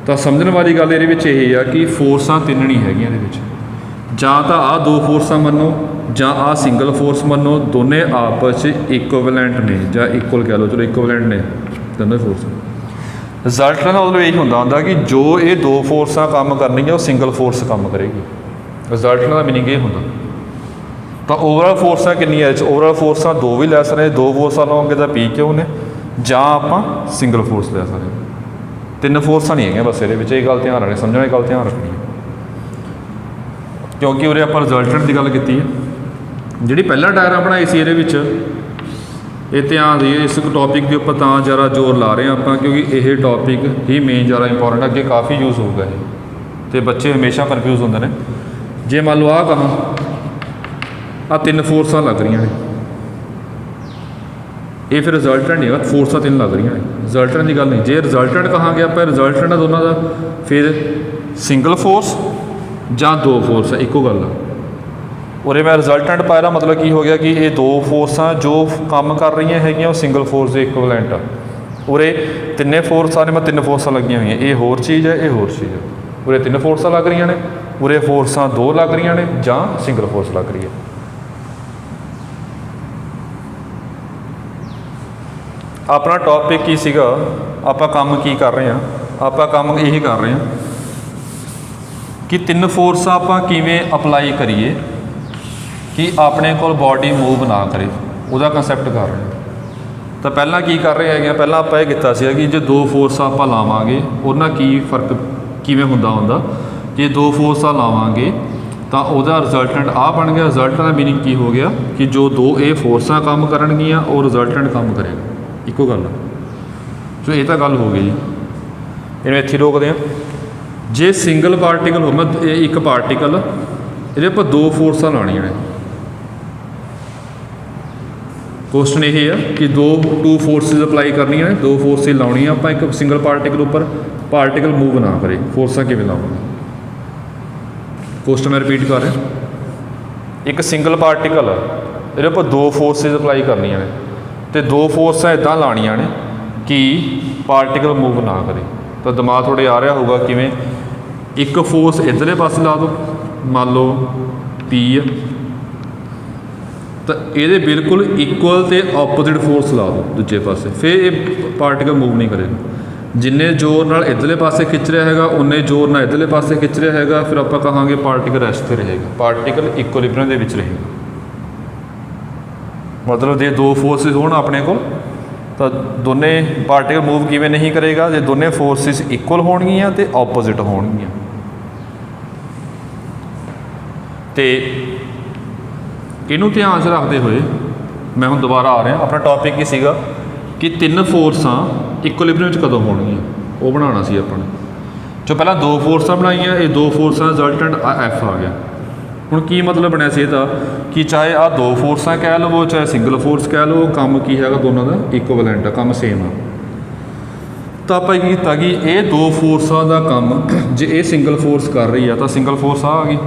ਤਾਂ ਸਮਝਣ ਵਾਲੀ ਗੱਲ ਇਹਦੇ ਵਿੱਚ ਇਹ ਆ ਕਿ ਫੋਰਸਾਂ ਤਿੰਨ ਨਹੀਂ ਹੈਗੀਆਂ ਇਹਦੇ ਵਿੱਚ, ਜਾਂ ਤਾਂ ਆਹ ਦੋ ਫੋਰਸਾਂ ਮੰਨੋ ਜਾਂ ਆਹ ਸਿੰਗਲ ਫੋਰਸ ਮੰਨੋ, ਦੋਨੇ ਆਪਸ 'ਚ ਇਕੁਇਵਲੈਂਟ ਨੇ ਜਾਂ ਇਕੁਅਲ ਕਹਿ ਲਓ, ਚਲੋ ਇਕੁਇਵਲੈਂਟ ਨੇ ਦੋਨੇ ਫੋਰਸ। ਰਿਜ਼ਲਟ ਦਾ ਮਤਲਬ ਇਹ ਹੁੰਦਾ ਕਿ ਜੋ ਇਹ ਦੋ ਫੋਰਸਾਂ ਕੰਮ ਕਰਨਗੀਆਂ ਉਹ ਸਿੰਗਲ ਫੋਰਸ ਕੰਮ ਕਰੇਗੀ। ਰਿਜ਼ਲਟ ਦਾ ਮੀਨਿੰਗ ਇਹ ਹੁੰਦਾ। ਤਾਂ ਓਵਰਆਲ ਫੋਰਸਾਂ ਕਿੰਨੀਆਂ ਇਹ 'ਚ? ਓਵਰਆਲ ਫੋਰਸਾਂ ਦੋ ਵੀ ਲੈ ਸਕਦੇ, ਦੋ ਫੋਰਸਾਂ ਲਵਾਂਗੇ ਤਾਂ ਪੀ ਕਿਉਂ ਨੇ, ਜਾਂ ਆਪਾਂ ਸਿੰਗਲ ਫੋਰਸ ਲੈ ਸਕਦੇ। ਤਿੰਨ ਫੋਰਸਾਂ ਨਹੀਂ ਹੈਗੀਆਂ ਬਸ ਇਹਦੇ ਵਿੱਚ, ਇਹ ਗੱਲ ਧਿਆਨ ਰੱਖਣੀ, ਸਮਝਣ ਦੀ ਗੱਲ ਧਿਆਨ ਰੱਖਣੀ ਹੈ। ਕਿਉਂਕਿ ਉਰੇ ਆਪਾਂ ਰਿਜ਼ਲਟੈਂਟ ਦੀ ਗੱਲ ਕੀਤੀ ਹੈ। ਜਿਹੜੀ ਪਹਿਲਾਂ ਡਾਇਗਰਾਮ ਬਣਾਈ ਸੀ ਇਹਦੇ ਵਿੱਚ ਇਹ ਧਿਆਨ ਦੀ ਇਸ ਟੌਪਿਕ ਦੇ ਉੱਪਰ ਤਾਂ ਜ਼ਿਆਦਾ ਜ਼ੋਰ ਲਾ ਰਹੇ ਹਾਂ ਆਪਾਂ ਕਿਉਂਕਿ ਇਹ ਟੌਪਿਕ ਹੀ ਮੇਨ ਜ਼ਿਆਦਾ ਇੰਪੋਰਟੈਂਟ, ਅੱਗੇ ਕਾਫੀ ਯੂਜ਼ ਹੋਊਗਾ ਇਹ, ਅਤੇ ਬੱਚੇ ਹਮੇਸ਼ਾ ਕਨਫਿਊਜ਼ ਹੁੰਦੇ ਨੇ। ਜੇ ਮੰਨ ਲਓ ਆਹ ਕਹਾਂ ਆਹ ਤਿੰਨ ਫੋਰਸਾਂ ਲੱਗ ਰਹੀਆਂ ਨੇ, ਇਹ ਫਿਰ ਰਿਜ਼ਲਟੈਂਟ ਨਹੀਂ ਹੈਗਾ, ਫੋਰਸਾਂ ਤਿੰਨ ਲੱਗ ਰਹੀਆਂ ਨੇ, ਰਿਜ਼ਲਟੈਂਟ ਦੀ ਗੱਲ ਨਹੀਂ। ਜੇ ਰਿਜ਼ਲਟੈਂਟ ਕਹਾਂਗੇ ਆਪਾਂ ਰਿਜ਼ਲਟੈਂਟ ਦੋਨਾਂ ਦਾ, ਫਿਰ ਸਿੰਗਲ ਫੋਰਸ ਜਾਂ ਦੋ ਫੋਰਸ ਇੱਕੋ ਗੱਲ ਆ। ਉਰੇ ਮੈਂ ਰਿਜ਼ਲਟੈਂਟ ਪਾਇਆ ਦਾ ਮਤਲਬ ਕੀ ਹੋ ਗਿਆ ਕਿ ਇਹ ਦੋ ਫੋਰਸਾਂ ਜੋ ਕੰਮ ਕਰ ਰਹੀਆਂ ਹੈਗੀਆਂ ਉਹ ਸਿੰਗਲ ਫੋਰਸ ਦੇ ਇਕੁਇਵਲੈਂਟ ਆ। ਉਰੇ ਤਿੰਨੇ ਫੋਰਸਾਂ ਨੇ, ਮੈਂ ਤਿੰਨ ਫੋਰਸਾਂ ਲੱਗੀਆਂ ਹੋਈਆਂ, ਇਹ ਹੋਰ ਚੀਜ਼ ਹੈ, ਇਹ ਹੋਰ ਚੀਜ਼ ਹੈ। ਉਰੇ ਤਿੰਨ ਫੋਰਸਾਂ ਲੱਗ ਰਹੀਆਂ ਨੇ, ਉਰੇ ਫੋਰਸਾਂ ਦੋ ਲੱਗ ਰਹੀਆਂ ਨੇ ਜਾਂ ਸਿੰਗਲ ਫੋਰਸ ਲੱਗ ਰਹੀ ਹੈ। ਆਪਣਾ ਟੌਪਿਕ ਕੀ ਸੀਗਾ, ਆਪਾਂ ਕੰਮ ਕੀ ਕਰ ਰਹੇ ਹਾਂ? ਆਪਾਂ ਕੰਮ ਇਹੀ ਕਰ ਰਹੇ ਹਾਂ ਕਿ ਤਿੰਨ ਫੋਰਸਾਂ ਆਪਾਂ ਕਿਵੇਂ ਅਪਲਾਈ ਕਰੀਏ ਕਿ ਆਪਣੇ ਕੋਲ ਬਾਡੀ ਮੂਵ ਨਾ ਕਰੇ, ਉਹਦਾ ਕੰਸੈਪਟ ਕਰ ਰਹੇ ਹਾਂ। ਤਾਂ ਪਹਿਲਾਂ ਕੀ ਕਰ ਰਹੇ ਹੈਗੇ ਆ, ਪਹਿਲਾਂ ਆਪਾਂ ਇਹ ਕੀਤਾ ਸੀ ਕਿ ਜੇ ਦੋ ਫੋਰਸਾਂ ਆਪਾਂ ਲਾਵਾਂਗੇ ਉਹਨਾਂ ਕੀ ਫਰਕ ਕਿਵੇਂ ਹੁੰਦਾ ਜੇ ਦੋ ਫੋਰਸਾਂ ਲਾਵਾਂਗੇ ਤਾਂ ਉਹਦਾ ਰਿਜ਼ਲਟੈਂਟ ਆਹ ਬਣ ਗਿਆ। ਰਿਜ਼ਲਟੈਂਟ ਦਾ ਮੀਨਿੰਗ ਕੀ ਹੋ ਗਿਆ ਕਿ ਜੋ ਦੋ ਇਹ ਫੋਰਸਾਂ ਕੰਮ ਕਰਨਗੀਆਂ ਉਹ ਰਿਜ਼ਲਟੈਂਟ ਕੰਮ ਕਰੇਗਾ, ਇੱਕੋ ਗੱਲ ਆ। ਸੋ ਇਹ ਤਾਂ ਗੱਲ ਹੋ ਗਈ ਜੀ, ਇਹਨੂੰ ਇੱਥੇ ਰੋਕਦੇ ਹਾਂ। ਜੇ ਸਿੰਗਲ ਪਾਰਟੀਕਲ ਹੋ, ਮੈਂ ਇੱਕ ਪਾਰਟੀਕਲ ਇਹਦੇ ਆਪਾਂ ਦੋ ਫੋਰਸਾਂ ਲਾਉਣੀਆਂ ਨੇ। ਕੁਐਸਚਨ ਇਹ ਆ ਕਿ ਟੂ ਫੋਰਸਿਸ ਅਪਲਾਈ ਕਰਨੀਆਂ ਨੇ, ਦੋ ਫੋਰਸਿਸ ਲਾਉਣੀਆਂ ਆਪਾਂ ਇੱਕ ਸਿੰਗਲ ਪਾਰਟੀਕਲ ਉੱਪਰ, ਪਾਰਟੀਕਲ ਮੂਵ ਨਾ ਕਰੇ, ਫੋਰਸਾਂ ਕਿਵੇਂ ਲਾਵਾਂਗੇ? ਕੁਐਸਚਨ ਮੈਂ ਰਿਪੀਟ ਕਰ ਰਿਹਾ, ਇੱਕ ਸਿੰਗਲ ਪਾਰਟੀਕਲ ਆ, ਇਹਦੇ ਉੱਪਰ ਦੋ ਫੋਰਸਿਸ ਅਪਲਾਈ ਕਰਨੀਆਂ ਨੇ ਅਤੇ ਦੋ ਫੋਰਸਾਂ ਇੱਦਾਂ ਲਾਉਣੀਆਂ ਨੇ ਕਿ ਪਾਰਟੀਕਲ ਮੂਵ ਨਾ ਕਰੇ। ਤਾਂ ਦਿਮਾਗ ਥੋੜ੍ਹੇ ਆ ਰਿਹਾ ਹੋਊਗਾ ਕਿਵੇਂ? ਇੱਕ ਫੋਰਸ ਇੱਧਰਲੇ ਪਾਸੇ ਲਾ ਦਿਓ, ਮੰਨ ਲਓ ਪੀ ਆ, ਤਾਂ ਇਹਦੇ ਬਿਲਕੁਲ ਇਕੁਅਲ ਅਤੇ ਆਪੋਜ਼ਿਟ ਫੋਰਸ ਲਾ ਦਿਓ ਦੂਜੇ ਪਾਸੇ, ਫਿਰ ਇਹ ਪਾਰਟੀਕਲ ਮੂਵ ਨਹੀਂ ਕਰੇਗਾ। ਜਿੰਨੇ ਜ਼ੋਰ ਨਾਲ ਇੱਧਰਲੇ ਪਾਸੇ ਖਿੱਚ ਰਿਹਾ ਹੈਗਾ ਉਨੇ ਜ਼ੋਰ ਨਾਲ ਇੱਧਰਲੇ ਪਾਸੇ ਖਿੱਚ ਰਿਹਾ ਹੈਗਾ, ਫਿਰ ਆਪਾਂ ਕਹਾਂਗੇ ਪਾਰਟੀਕਲ ਰੈਸਟ 'ਤੇ ਰਹੇਗਾ, ਪਾਰਟੀਕਲ ਇਕੁਇਲਿਬਰੀਅਮ ਦੇ ਵਿੱਚ ਰਹੇਗਾ। ਮਤਲਬ ਜੇ ਦੋ ਫੋਰਸਿਸ ਹੋਣ ਆਪਣੇ ਕੋਲ ਤਾਂ ਦੋਨੇ ਪਾਰਟੀਕਲ ਮੂਵ ਕਿਵੇਂ ਨਹੀਂ ਕਰੇਗਾ? ਜੇ ਦੋਨੇ ਫੋਰਸਿਸ ਇਕੁਅਲ ਹੋਣਗੀਆਂ ਅਤੇ ਆਪੋਜ਼ਿਟ ਹੋਣਗੀਆਂ। ਅਤੇ ਇਹਨੂੰ ਧਿਆਨ 'ਚ ਰੱਖਦੇ ਹੋਏ ਮੈਂ ਹੁਣ ਦੁਬਾਰਾ ਆ ਰਿਹਾ, ਆਪਣਾ ਟੌਪਿਕ ਕੀ ਸੀਗਾ ਕਿ ਤਿੰਨ ਫੋਰਸਾਂ ਇਕੁਇਲਿਬਰੀਅਮ 'ਚ ਕਦੋਂ ਹੋਣਗੀਆਂ, ਉਹ ਬਣਾਉਣਾ ਸੀ ਆਪਾਂ ਨੇ। ਜੋ ਪਹਿਲਾਂ ਦੋ ਫੋਰਸਾਂ ਬਣਾਈਆਂ, ਇਹ ਦੋ ਫੋਰਸਾਂ ਰਿਜ਼ਲਟੈਂਟ ਐਫ ਆ ਗਿਆ। ਹੁਣ ਕੀ ਮਤਲਬ ਬਣਿਆ ਸੀ ਇਹਦਾ ਕਿ ਚਾਹੇ ਆਹ ਦੋ ਫੋਰਸਾਂ ਕਹਿ ਲਵੋ ਚਾਹੇ ਸਿੰਗਲ ਫੋਰਸ ਕਹਿ ਲਵੋ, ਕੰਮ ਕੀ ਹੈਗਾ ਦੋਨਾਂ ਦਾ ਇਕੁਇਵਲੈਂਟ ਆ, ਕੰਮ ਸੇਮ ਆ। ਤਾਂ ਆਪਾਂ ਕੀ ਕੀਤਾ ਕਿ ਇਹ ਦੋ ਫੋਰਸਾਂ ਦਾ ਕੰਮ ਜੇ ਇਹ ਸਿੰਗਲ ਫੋਰਸ ਕਰ ਰਹੀ ਆ ਤਾਂ ਸਿੰਗਲ ਫੋਰਸ ਆ ਗਈ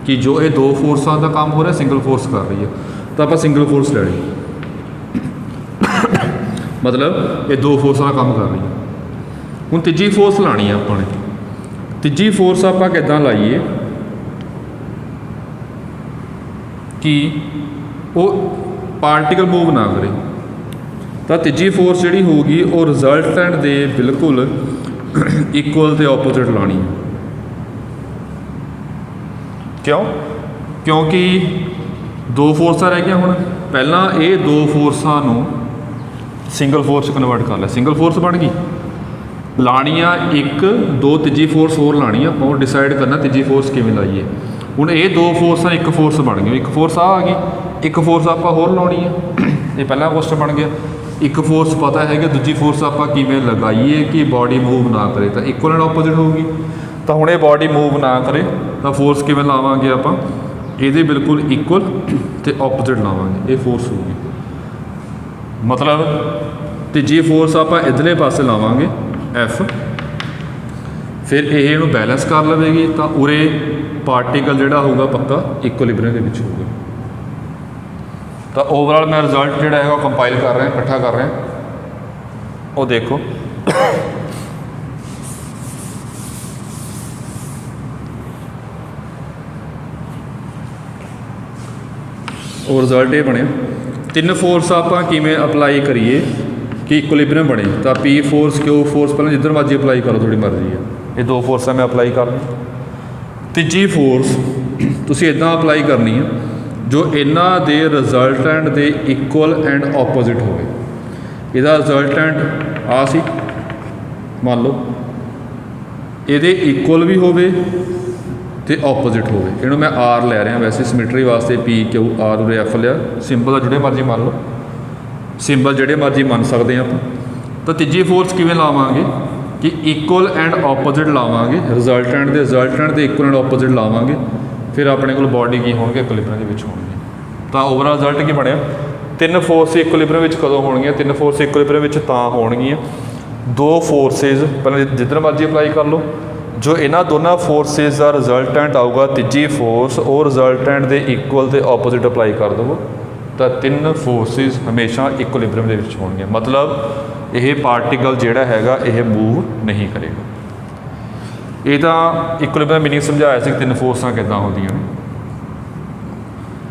ਕਿ ਜੋ ਇਹ ਦੋ ਫੋਰਸਾਂ ਦਾ ਕੰਮ ਹੋ ਰਿਹਾ ਸਿੰਗਲ ਫੋਰਸ ਕਰ ਰਹੀ ਆ, ਤਾਂ ਆਪਾਂ ਸਿੰਗਲ ਫੋਰਸ ਲੈ ਲਈ। ਮਤਲਬ ਇਹ ਦੋ ਫੋਰਸਾਂ ਦਾ ਕੰਮ ਕਰ ਰਹੀ ਆ। ਹੁਣ ਤੀਜੀ ਫੋਰਸ ਲਾਉਣੀ ਆ ਆਪਾਂ ਨੇ। ਤੀਜੀ ਫੋਰਸ ਆਪਾਂ ਕਿੱਦਾਂ ਲਾਈਏ ਕਿ ਉਹ ਪਾਰਟੀਕਲ ਮੂਵ ਨਾ ਕਰੇ? ਤਾਂ ਤੀਜੀ ਫੋਰਸ ਜਿਹੜੀ ਹੋਊਗੀ ਉਹ ਰਿਜ਼ਲਟੈਂਟ ਦੇ ਬਿਲਕੁਲ ਇਕੁਅਲ ਅਤੇ ਆਪੋਜ਼ਿਟ ਲਾਉਣੀ ਹੈ। ਕਿਉਂ? ਕਿਉਂਕਿ ਦੋ ਫੋਰਸਾਂ ਰਹਿ ਗਈਆਂ। ਹੁਣ ਪਹਿਲਾਂ ਇਹ ਦੋ ਫੋਰਸਾਂ ਨੂੰ ਸਿੰਗਲ ਫੋਰਸ 'ਚ ਕਨਵਰਟ ਕਰ ਲਿਆ, ਸਿੰਗਲ ਫੋਰਸ ਬਣ ਗਈ। ਲਾਉਣੀ ਆ ਇੱਕ ਦੋ, ਤੀਜੀ ਫੋਰਸ ਹੋਰ ਲਾਉਣੀ ਆ, ਆਪਾਂ ਉਹ ਡਿਸਾਈਡ ਕਰਨਾ ਤੀਜੀ ਫੋਰਸ ਕਿਵੇਂ ਲਾਈਏ। ਹੁਣ ਇਹ ਦੋ ਫੋਰਸਾਂ ਇੱਕ ਫੋਰਸ ਬਣ ਗਈ, ਇੱਕ ਫੋਰਸ ਆ ਗਈ, ਇੱਕ ਫੋਰਸ ਆਪਾਂ ਹੋਰ ਲਾਉਣੀ ਆ। ਇਹ ਪਹਿਲਾ ਕੁਐਸਚਨ ਬਣ ਗਿਆ। ਇੱਕ ਫੋਰਸ ਪਤਾ ਹੈ ਕਿ ਦੂਜੀ ਫੋਰਸ ਆਪਾਂ ਕਿਵੇਂ ਲਗਾਈਏ ਕਿ ਬਾਡੀ ਮੂਵ ਨਾ ਕਰੇ, ਤਾਂ ਇਕੁਅਲ ਐਂਡ ਆਪੋਜ਼ਿਟ ਹੋਊਗੀ। ਤਾਂ ਹੁਣ ਇਹ ਬਾਡੀ ਮੂਵ ਨਾ ਕਰੇ ਤਾਂ ਫੋਰਸ ਕਿਵੇਂ ਲਾਵਾਂਗੇ ਆਪਾਂ? ਇਹਦੇ ਬਿਲਕੁਲ ਇਕੁਅਲ ਅਤੇ ਆਪੋਜ਼ਿਟ ਲਾਵਾਂਗੇ, ਇਹ ਫੋਰਸ ਹੋਊਗੀ। ਮਤਲਬ ਤੀਜੀ ਫੋਰਸ ਆਪਾਂ ਇੱਧਰਲੇ ਪਾਸੇ ਲਾਵਾਂਗੇ F, फिर ये इहनूं बैलेंस कर लवेगी तो उरे पार्टिकल जिहड़ा होगा पक्का इक्विलिब्रियम दे विच होगा। तो ओवरऑल मैं रिजल्ट जिहड़ा है कंपाइल कर रहा, इकट्ठा कर रहा। वो देखो और रिजल्ट ये बने तीन फोर्स आप किमें अप्लाई करिए कि इक्विलिब्रियम बने। तो पी फोर्स क्यू फोर्स पहले जिधर मर्जी अप्लाई करो, थोड़ी मर्जी है। ये दो फोर्सा मैं अप्लाई कर रहा। तीजी फोर्स तुसी इदां अप्लाई करनी है जो इन्हां दे रिजल्टेंट दे इक्वल एंड ऑपोजिट होवे। इहदा रिजल्टेंट आ सी, मान लो ये इक्वल भी होवे तो ऑपोजिट होवे। इहनूं मैं आर लै रहा, वैसे सिमेट्री वास्ते पी क्यू आर उरे एफ लिया। सिंबल जिहड़े मर्जी मान लो, सिंबल जिहड़े मर्जी मन सकते हैं आप। तो तीजी फोर्स किवें लावांगे कि इक्वल एंड ऑपोजिट लावांगे, रिजल्टेंट दे इक्वल एंड ऑपोजिट लावांगे। फिर अपने को बॉडी की होणगे इक्विलिब्रियम दे विच होणगे। तो ओवरऑल रिजल्ट की बनया, तीन फोर्स इक्विलिब्रियम विच कदों होणगीਆਂ? तीन फोर्स इक्विलिब्रियम विच तां होणगीਆਂ दो फोर्सिस पहले जिधर मर्जी अप्लाई कर लो, जो इन्हां दोनों फोर्सिस का रिजल्टेंट आऊगा तीजी फोर्स और रिजल्टेंट के इक्वल तो ऑपोजिट अप्लाई कर दवो तो तीन फोर्सिस हमेशा इक्विलिब्रियम के विच होणगीਆਂ। मतलब यह पार्टिकल जिहड़ा हैगा यह मूव नहीं करेगा। ये तो इक्विलिब्रियम मीनिंग समझाया सी तीन फोर्सां किदां होंदियां ने।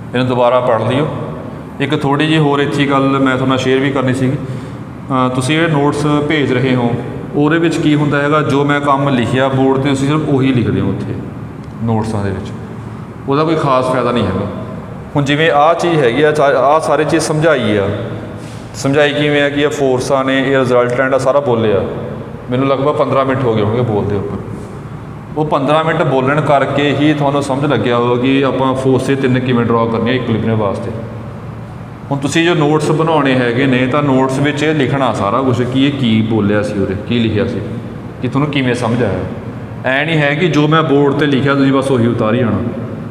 इन्हूं दोबारा पढ़ लियो। एक थोड़ी जी होर इत्थे गल मैं तुहाडे नाल शेयर भी करनी सी। तुसीं ये नोट्स भेज रहे हो ਉਹਦੇ ਵਿੱਚ ਕੀ ਹੁੰਦਾ ਹੈਗਾ, ਜੋ ਮੈਂ ਕੰਮ ਲਿਖਿਆ ਬੋਰਡ 'ਤੇ ਤੁਸੀਂ ਸਿਰਫ ਉਹੀ ਲਿਖਦੇ ਹੋ ਉੱਥੇ ਨੋਟਸਾਂ ਦੇ ਵਿੱਚ, ਉਹਦਾ ਕੋਈ ਖਾਸ ਫਾਇਦਾ ਨਹੀਂ ਹੈਗਾ। ਹੁਣ ਜਿਵੇਂ ਆਹ ਚੀਜ਼ ਹੈਗੀ ਆ, ਆਹ ਸਾਰੀ ਚੀਜ਼ ਸਮਝਾਈ ਆ, ਸਮਝਾਈ ਕਿਵੇਂ ਆ ਕਿ ਇਹ ਫੋਰਸਾਂ ਨੇ, ਇਹ ਰਿਜ਼ਲਟੈਂਟ ਆ, ਸਾਰਾ ਬੋਲਿਆ। ਮੈਨੂੰ ਲਗਭਗ 15 ਮਿੰਟ ਹੋ ਗਏ ਹੋਣਗੇ ਬੋਲਦੇ ਉੱਪਰ। ਉਹ 15 ਮਿੰਟ ਬੋਲਣ ਕਰਕੇ ਹੀ ਤੁਹਾਨੂੰ ਸਮਝ ਲੱਗਿਆ ਹੋਊਗਾ ਕਿ ਆਪਾਂ ਫੋਰਸੇ ਤਿੰਨ ਕਿਵੇਂ ਡਰਾ ਕਰਨੀਆਂ ਇਕੁਇਲਿਬਰੀਅਮ ਵਾਸਤੇ। ਹੁਣ ਤੁਸੀਂ ਜੋ ਨੋਟਸ ਬਣਾਉਣੇ ਹੈਗੇ ਨੇ ਤਾਂ ਨੋਟਸ ਵਿੱਚ ਇਹ ਲਿਖਣਾ ਸਾਰਾ ਕੁਝ ਕਿ ਇਹ ਕੀ ਬੋਲਿਆ ਸੀ, ਉਹਦੇ ਕੀ ਲਿਖਿਆ ਸੀ, ਕਿ ਤੁਹਾਨੂੰ ਕਿਵੇਂ ਸਮਝ ਆਇਆ। ਐ ਨਹੀਂ ਹੈ ਕਿ ਜੋ ਮੈਂ ਬੋਰਡ 'ਤੇ ਲਿਖਿਆ ਤੁਸੀਂ ਬਸ ਉਹੀ ਉਤਾਰ ਹੀ ਜਾਣਾ।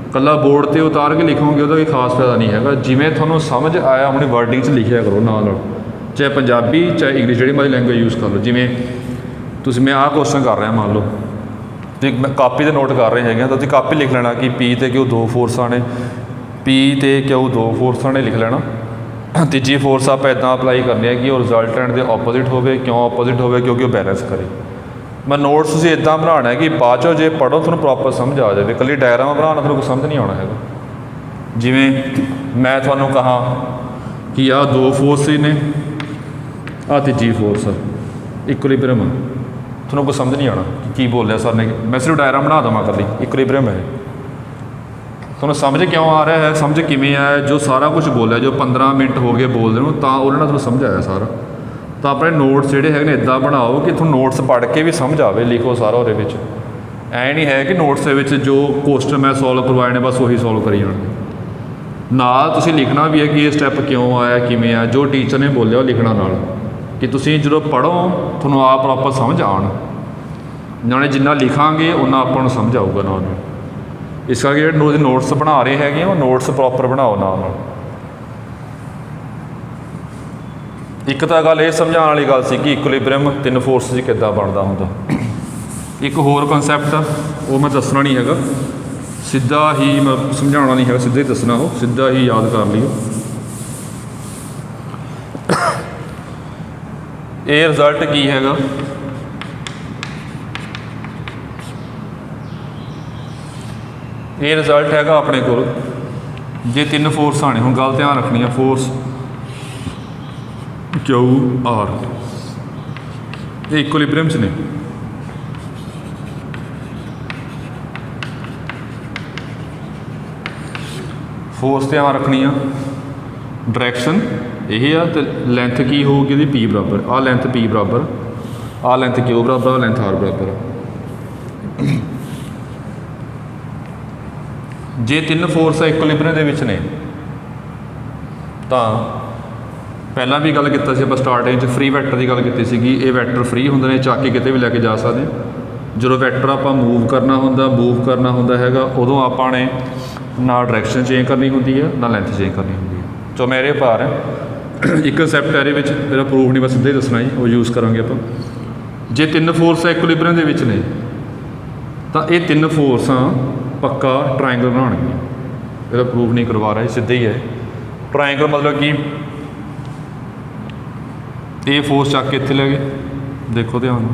ਇਕੱਲਾ ਬੋਰਡ 'ਤੇ ਉਤਾਰ ਕੇ ਲਿਖੋਗੇ ਉਹਦਾ ਕੋਈ ਖਾਸ ਫਾਇਦਾ ਨਹੀਂ ਹੈਗਾ। ਜਿਵੇਂ ਤੁਹਾਨੂੰ ਸਮਝ ਆਇਆ ਆਪਣੀ ਵਰਡਿੰਗ 'ਚ ਲਿਖਿਆ ਕਰੋ ਨਾਲ ਨਾਲ, ਚਾਹੇ ਪੰਜਾਬੀ ਚਾਹੇ ਇੰਗਲਿਸ਼, ਜਿਹੜੀ ਮਰਜ਼ੀ ਲੈਂਗੁਏਜ ਯੂਜ਼ ਕਰ ਲਓ। ਜਿਵੇਂ ਤੁਸੀਂ ਮੈਂ ਆਹ ਕੁਐਸਚਨ ਕਰ ਰਿਹਾ, ਮੰਨ ਲਓ ਤੇ ਮੈਂ ਕਾਪੀ 'ਤੇ ਨੋਟ ਕਰ ਰਹੇ ਹੈਗੇ ਤਾਂ ਤੁਸੀਂ ਕਾਪੀ ਲਿਖ ਲੈਣਾ ਕਿ ਪੀ ਅਤੇ ਕਿਊ ਦੋ ਫੋਰਸਾਂ ਨੇ, ਪੀ ਅਤੇ ਕਿਊ ਦੋ ਫੋਰਸਾਂ ਨੇ ਲਿਖ ਲੈਣਾ। ਤੀਜੀ ਫੋਰਸ ਆਪਾਂ ਇੱਦਾਂ ਅਪਲਾਈ ਕਰਨੀ ਹੈ ਕਿ ਉਹ ਰਿਜ਼ਲਟੈਂਟ ਦੇ ਆਪੋਜ਼ਿਟ ਹੋਵੇ। ਕਿਉਂ ਆਪੋਜ਼ਿਟ ਹੋਵੇ? ਕਿਉਂਕਿ ਉਹ ਬੈਲੈਂਸ ਕਰੇ। ਮੈਂ ਨੋਟਸ ਤੁਸੀਂ ਇੱਦਾਂ ਬਣਾਉਣਾ ਕਿ ਬਾਅਦ 'ਚੋਂ ਜੇ ਪੜ੍ਹੋ ਤੁਹਾਨੂੰ ਪ੍ਰੋਪਰ ਸਮਝ ਆ ਜਾਵੇ। ਇਕੱਲੀ ਡਾਇਗਰਾਮ ਬਣਾਉਣਾ ਤੁਹਾਨੂੰ ਕੋਈ ਸਮਝ ਨਹੀਂ ਆਉਣਾ ਹੈਗਾ। ਜਿਵੇਂ ਮੈਂ ਤੁਹਾਨੂੰ ਕਹਾਂ ਕਿ ਆਹ ਦੋ ਫੋਰਸ ਨੇ, ਆਹ ਤੀਜੀ ਫੋਰਸ ਇਕੁਇਲਿਬਰੀਅਮ, ਤੁਹਾਨੂੰ ਕੋਈ ਸਮਝ ਨਹੀਂ ਆਉਣਾ ਕਿ ਕੀ ਬੋਲਿਆ ਸਰ ਨੇ। ਮੈਂ ਸਿਰਫ ਡਾਇਗਰਾਮ ਬਣਾ ਦੇਵਾਂ ਇਕੱਲੀ, ਇਕੁਇਲਿਬਰੀਅਮ ਹੈ। ਤੁਹਾਨੂੰ ਸਮਝ ਕਿਉਂ ਆ ਰਿਹਾ ਹੈ, ਸਮਝ ਕਿਵੇਂ ਆਇਆ? ਜੋ ਸਾਰਾ ਕੁਝ ਬੋਲਿਆ, ਜੋ 15 ਮਿੰਟ ਹੋ ਗਏ ਬੋਲਦੇ ਨੂੰ, ਤਾਂ ਉਹਨਾਂ ਨਾਲ ਤੁਹਾਨੂੰ ਸਮਝ ਆਇਆ ਸਾਰਾ। ਤਾਂ ਆਪਣੇ ਨੋਟਸ ਜਿਹੜੇ ਹੈਗੇ ਨੇ ਇੱਦਾਂ ਬਣਾਓ ਕਿ ਤੁਹਾਨੂੰ ਨੋਟਸ ਪੜ੍ਹ ਕੇ ਵੀ ਸਮਝ ਆਵੇ। ਲਿਖੋ ਸਾਰਾ ਉਹਦੇ ਵਿੱਚ। ਐਂ ਨਹੀਂ ਹੈ ਕਿ ਨੋਟਸ ਦੇ ਵਿੱਚ ਜੋ ਕੁਐਸਚਨ ਮੈਂ ਸੋਲਵ ਕਰਵਾਏ ਨੇ ਬਸ ਉਹੀ ਸੋਲਵ ਕਰੀ ਜਾਣਗੇ। ਨਾਲ ਤੁਸੀਂ ਲਿਖਣਾ ਵੀ ਹੈ ਕਿ ਇਹ ਸਟੈਪ ਕਿਉਂ ਆਇਆ, ਕਿਵੇਂ ਆ, ਜੋ ਟੀਚਰ ਨੇ ਬੋਲਿਆ ਉਹ ਲਿਖਣਾ ਨਾਲ, ਕਿ ਤੁਸੀਂ ਜਦੋਂ ਪੜ੍ਹੋ ਤੁਹਾਨੂੰ ਆਪ ਪ੍ਰੋਪਰ ਸਮਝ ਆਉਣ। ਨਾਲੇ ਜਿੰਨਾ ਲਿਖਾਂਗੇ ਉਹਨਾਂ ਆਪਾਂ ਨੂੰ ਸਮਝ ਆਊਗਾ ਨਾਲ ਨਾਲ। ਇਸ ਕਰਕੇ ਜਿਹੜੇ ਨੋਟਸ ਬਣਾ ਰਹੇ ਹੈਗੇ ਉਹ ਨੋਟਸ ਪ੍ਰੋਪਰ ਬਣਾਓ ਨਾਲ ਨਾਲ। ਇੱਕ ਤਾਂ ਗੱਲ ਇਹ ਸਮਝਾਉਣ ਵਾਲੀ ਗੱਲ ਸੀ ਕਿ ਇਕੁਇਲਿਬਰੀਅਮ ਤਿੰਨ ਫੋਰਸ 'ਚ ਕਿੱਦਾਂ ਬਣਦਾ ਹੁੰਦਾ। ਇੱਕ ਹੋਰ ਕਨਸੈਪਟ ਆ, ਉਹ ਮੈਂ ਦੱਸਣਾ ਨਹੀਂ ਹੈਗਾ, ਸਿੱਧਾ ਹੀ ਮੈਂ ਸਮਝਾਉਣਾ ਨਹੀਂ ਹੈਗਾ, ਸਿੱਧਾ ਹੀ ਦੱਸਣਾ, ਉਹ ਸਿੱਧਾ ਹੀ ਯਾਦ ਕਰ ਲਿਓ। ਇਹ ਰਿਜ਼ਲਟ ਕੀ ਹੈਗਾ? ਇਹ ਰਿਜ਼ਲਟ ਹੈਗਾ ਆਪਣੇ ਕੋਲ ਜੇ ਤਿੰਨ ਫੋਰਸਾਂ ਨੇ। ਹੁਣ ਗੱਲ ਧਿਆਨ ਰੱਖਣੀ ਆ, ਫੋਰਸ ਕਿਊ ਆਰ ਇਹ ਇਕੁਇਲਿਬਰੀਅਮ 'ਚ ਨੇ। ਫੋਰਸ ਧਿਆਨ ਰੱਖਣੀ ਆ, ਡਾਇਰੈਕਸ਼ਨ ਇਹ ਆ ਤੇ ਲੈਂਥ ਕੀ ਹੋਊਗੀ ਇਹਦੀ ਪੀ ਬਰਾਬਰ। ਆਹ ਲੈਂਥ ਪੀ ਬਰਾਬਰ, ਆਹ ਲੈਂਥ ਕਿਊ ਬਰਾਬਰ, ਆਹ ਲੈਂਥ ਆਰ ਬਰਾਬਰ। ਜੇ ਤਿੰਨ ਫੋਰਸਾਂ ਇਕੁਇਲਿਬਰੀਅਮ ਦੇ ਵਿੱਚ ਨੇ ਤਾਂ ਪਹਿਲਾਂ ਵੀ ਗੱਲ ਕੀਤਾ ਸੀ ਆਪਾਂ ਸਟਾਰਟਿੰਗ 'ਚ ਫਰੀ ਵੈਕਟਰ ਦੀ ਗੱਲ ਕੀਤੀ ਸੀਗੀ। ਇਹ ਵੈਕਟਰ ਫਰੀ ਹੁੰਦੇ ਨੇ, ਚੱਕ ਕੇ ਕਿਤੇ ਵੀ ਲੈ ਕੇ ਜਾ ਸਕਦੇ। ਜਦੋਂ ਵੈਕਟਰ ਆਪਾਂ ਮੂਵ ਕਰਨਾ ਹੁੰਦਾ ਹੈਗਾ ਉਦੋਂ ਆਪਾਂ ਨੇ ਨਾ ਡਾਇਰੈਕਸ਼ਨ ਚੇਂਜ ਕਰਨੀ ਹੁੰਦੀ ਹੈ ਨਾ ਲੈਂਥ ਚੇਂਜ ਕਰਨੀ ਹੁੰਦੀ ਹੈ। ਸੋ ਮੇਰੇ ਭਾਰ ਹੈ ਇੱਕ ਕਨਸੈਪਟ ਇਹਦੇ ਵਿੱਚ, ਮੇਰਾ ਪ੍ਰੂਫ ਨਹੀਂ, ਬਸ ਸਿੱਧਾ ਹੀ ਦੱਸਣਾ ਜੀ, ਉਹ ਯੂਜ਼ ਕਰਾਂਗੇ ਆਪਾਂ। जे तीन फोर्सां इक्विलिब्रियम दे विच ने तो ये तीन फोर्सां पक्का ट्रायंगल बनाउणगियां। ਇਹਦਾ प्रूफ नहीं करवा रहा, सीधा ही है। ट्रायंगल मतलब कि ये फोर्स चक के इत्थे ले गए, देखो ध्यान,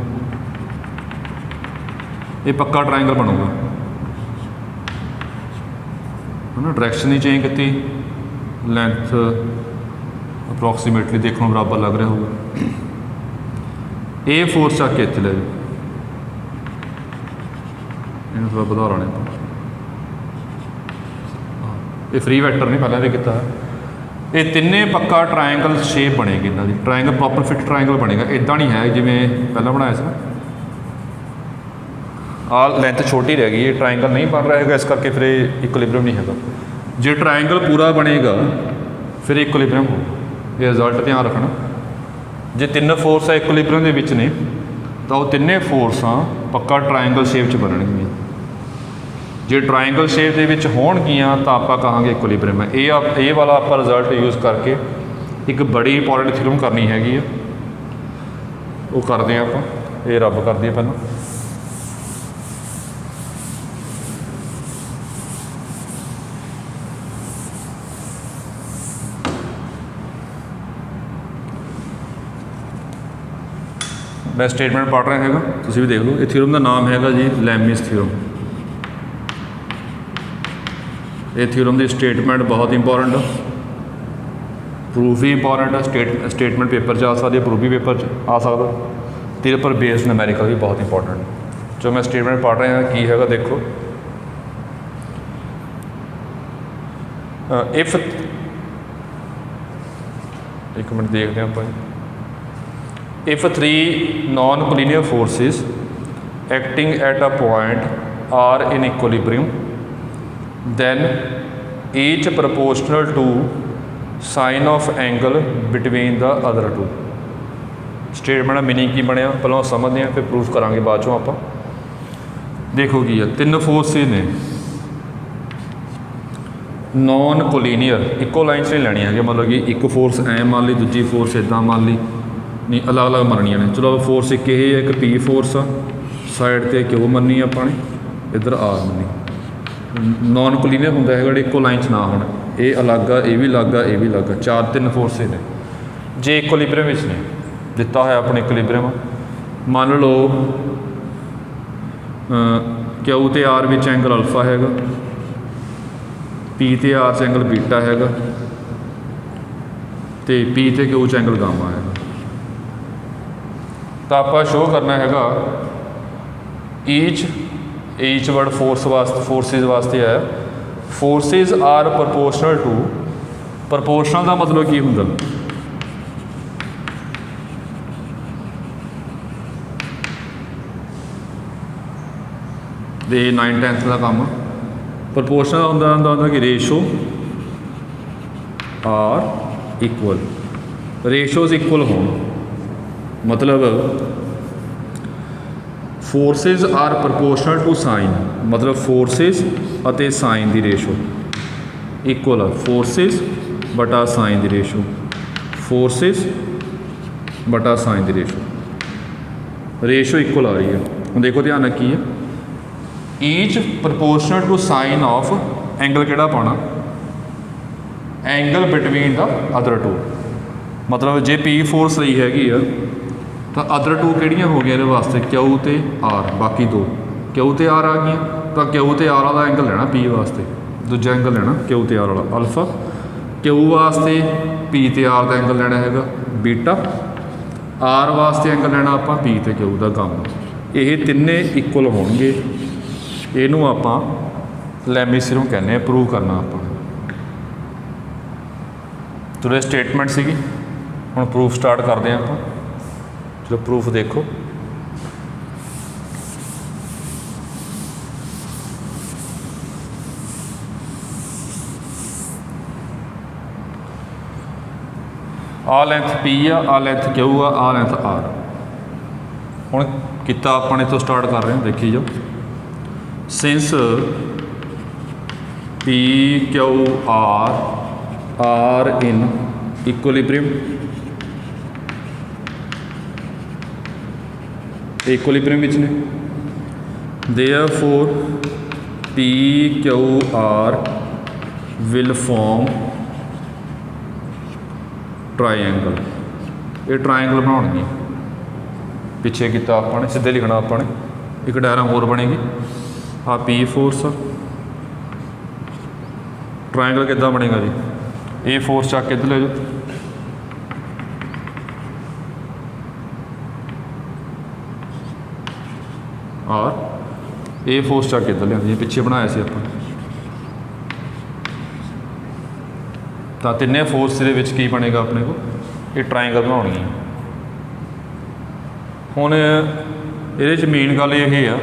ये पक्का ट्रायंगल बनूगा है ना। डायरैक्शन ही चेंज की, लेंथ अप्रोक्सीमेटली देखने बराबर लग रहा होगा। ये फोर्स चक के इत्थे ले गए, इन्हें थोड़ा बढ़ा लेने। ये फ्री वैक्टर नहीं पहले भी किया। ये तिने पक्का ट्रायंगल शेप बनेगी इन्हों की, ट्रायंगल प्रॉपर फिट ट्रायंगल बनेगा। इदा नहीं है जिमें पहला बनाया था, आ लेंथ छोटी रह गई, ये ट्रायंगल नहीं बन रहा है, इस करके फिर इक्विलिब्रियम नहीं है। जो ट्रायंगल पूरा बनेगा फिर इक्विलिब्रियम होगा। ये रिजल्ट ध्यान रखना। जो तीन फोर्स इक्विलिब्रियम के विच ने तो वो तिने फोर्सा पक्का ट्रायंगल शेप च बननगियां। जे ट्रायंगल शेप के विच होणगियां तो आप कहांगे इक्विलिब्रियम है। ये वाला आप रिजल्ट यूज़ करके एक बड़ी इंपॉर्टेंट थ्योरम करनी हैगी है, वो करते हैं आप। ये रब कर दिए पहला। मैं स्टेटमेंट पढ़ रहा हैगा, तुसीं भी देख लो। ये थ्योरम का नाम हैगा जी लैमिस थ्योरम। ये थ्योरम की स्टेटमेंट बहुत इंपॉर्टेंट, प्रूफ भी इंपॉर्टेंट है। स्टेटमेंट पेपर आ सकती है, प्रूफ भी पेपर आ सकता, तेरे पर बेस्ड न्यूमेरिकल भी बहुत इंपॉर्टेंट। जो मैं स्टेटमेंट पढ़ रहा की हैगा देखो, इफ एक मिनट देखते हैं आप। If three non-collinear forces acting at a point are in equilibrium, then each proportional to sine of angle between the other two। Statement meaning की बनया पहले समझते हैं, फिर प्रूफ करांगे बाद चों आप। देखो की है, तीन फोर्सेज ने नॉन कोलीनियर, इक्को लाइन से नहीं लैनी है। मतलब कि एक फोर्स ऐ मान ली, दूजी फोर्स इदा मान ली, नहीं अलग अलग मननिया ने। चलो फोर्स एक ये है, एक पी फोर्स आ, साइड पर क्यू मनी अपने, इधर आर मनी। नॉन कोलीनियर होंगे है इक्को लाइन च ना होना, ये अलग आ, ये भी अलग आ, ये भी अलग आ। चार तीन फोर्सेज ने। जे इक्विलिब्रियम विच ने दिता है अपने इक्विलिब्रियम, मान लो क्यू ते आर विच एंगल अल्फा हैगा, पी ते आर च एंगल बीटा हैगा, तो पी ते क्यू च एंगल गामा हैगा। तो आप शो करना हैगा ईच वर्ड फोर्स वास्ते, फोर्सेज वास्ते है forces are proportional to. Proportional का मतलब की होंगे, दे 9/10 का काम। प्रपोर्शनल होंगे कि ratio are equal, ratios equal हो, मतलब forces are proportional to sine, मतलब फोर्सेज अते साइन की रेशो इक्वल है। फोर्सेज बटा साइन की रेशो, फोर्सेज बटा साइन की रेशो इक्वल आ रही है। हम देखो ध्यान रखिए, each proportional to sine of angle केड़ा पाना, angle between the other two. मतलब जे पी फोर्स रही हैगी है तो अदर टू किहड़ियां हो गई ये वास्ते, क्यू ते आर, बाकी दो क्यू ते आर आ गई। तो क्यू ते आर वाला एंगल लेना पी वास्ते, दूजा एंगल लेना क्यू ते आर वाला अल्फा, क्यू वास्ते पी ते आर का एंगल लेना हैगा बीटा, आर वास्ते एंगल लेना आप पी ते क्यू का गामा। ये तिन्ने इक्वल होणगे, इनू आप लैमिस थ्योरम कहने, प्रूव करना आप। चलो स्टेटमेंट सी, हुण प्रूफ स्टार्ट करते हैं आप। चलो प्रूफ देखो, a length P a length Q a length R. हुण किता अपने तो स्टार्ट कर रहे हैं, देखी जाओ। Since P Q R in equilibrium, equilibrium which ने। Therefore P Q R will form triangle. ये ट्रायंगल बनाउणगे, पिछे किया आपने सीधे लिखना, आपने एक डायग्राम होर बनेगी। आ पी फोर्स ट्रायंगल किद्दां बनेगा जी, ए फोर्स चक के इधर ले जाओ, और ए फोर्स चक के इधर लिया, पिछे बनाया सी आपां। तो तिन्ने फोर्स दे विच की बनेगा अपने को, ये ट्रायंगल बनाउणगी। हुण ये मेन गल ये है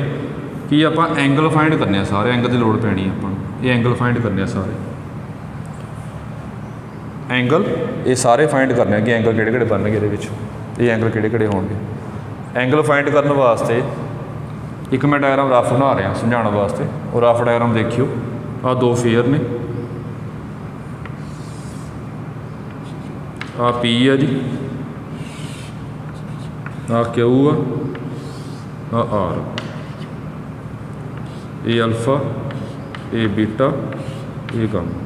कि आपां एंगल फाइंड करने, सारे एंगल की लोड़ पैनी आपां, ये एंगल फाइंड करने सारे एंगल, ये सारे फाइंड करने कि एंगल किहड़े किहड़े बनणगे, ये एंगल किहड़े किहड़े होणगे। एंगल फाइंड करने वास्ते एक मैं डायग्राम रफ बना रहा समझाने वास्ते, और रफ डायग्राम देखियो। आ दो फेयर ने, आ पी है जी, आ क्यू आ आर, ए अल्फा, ए बीटा, ए गामा।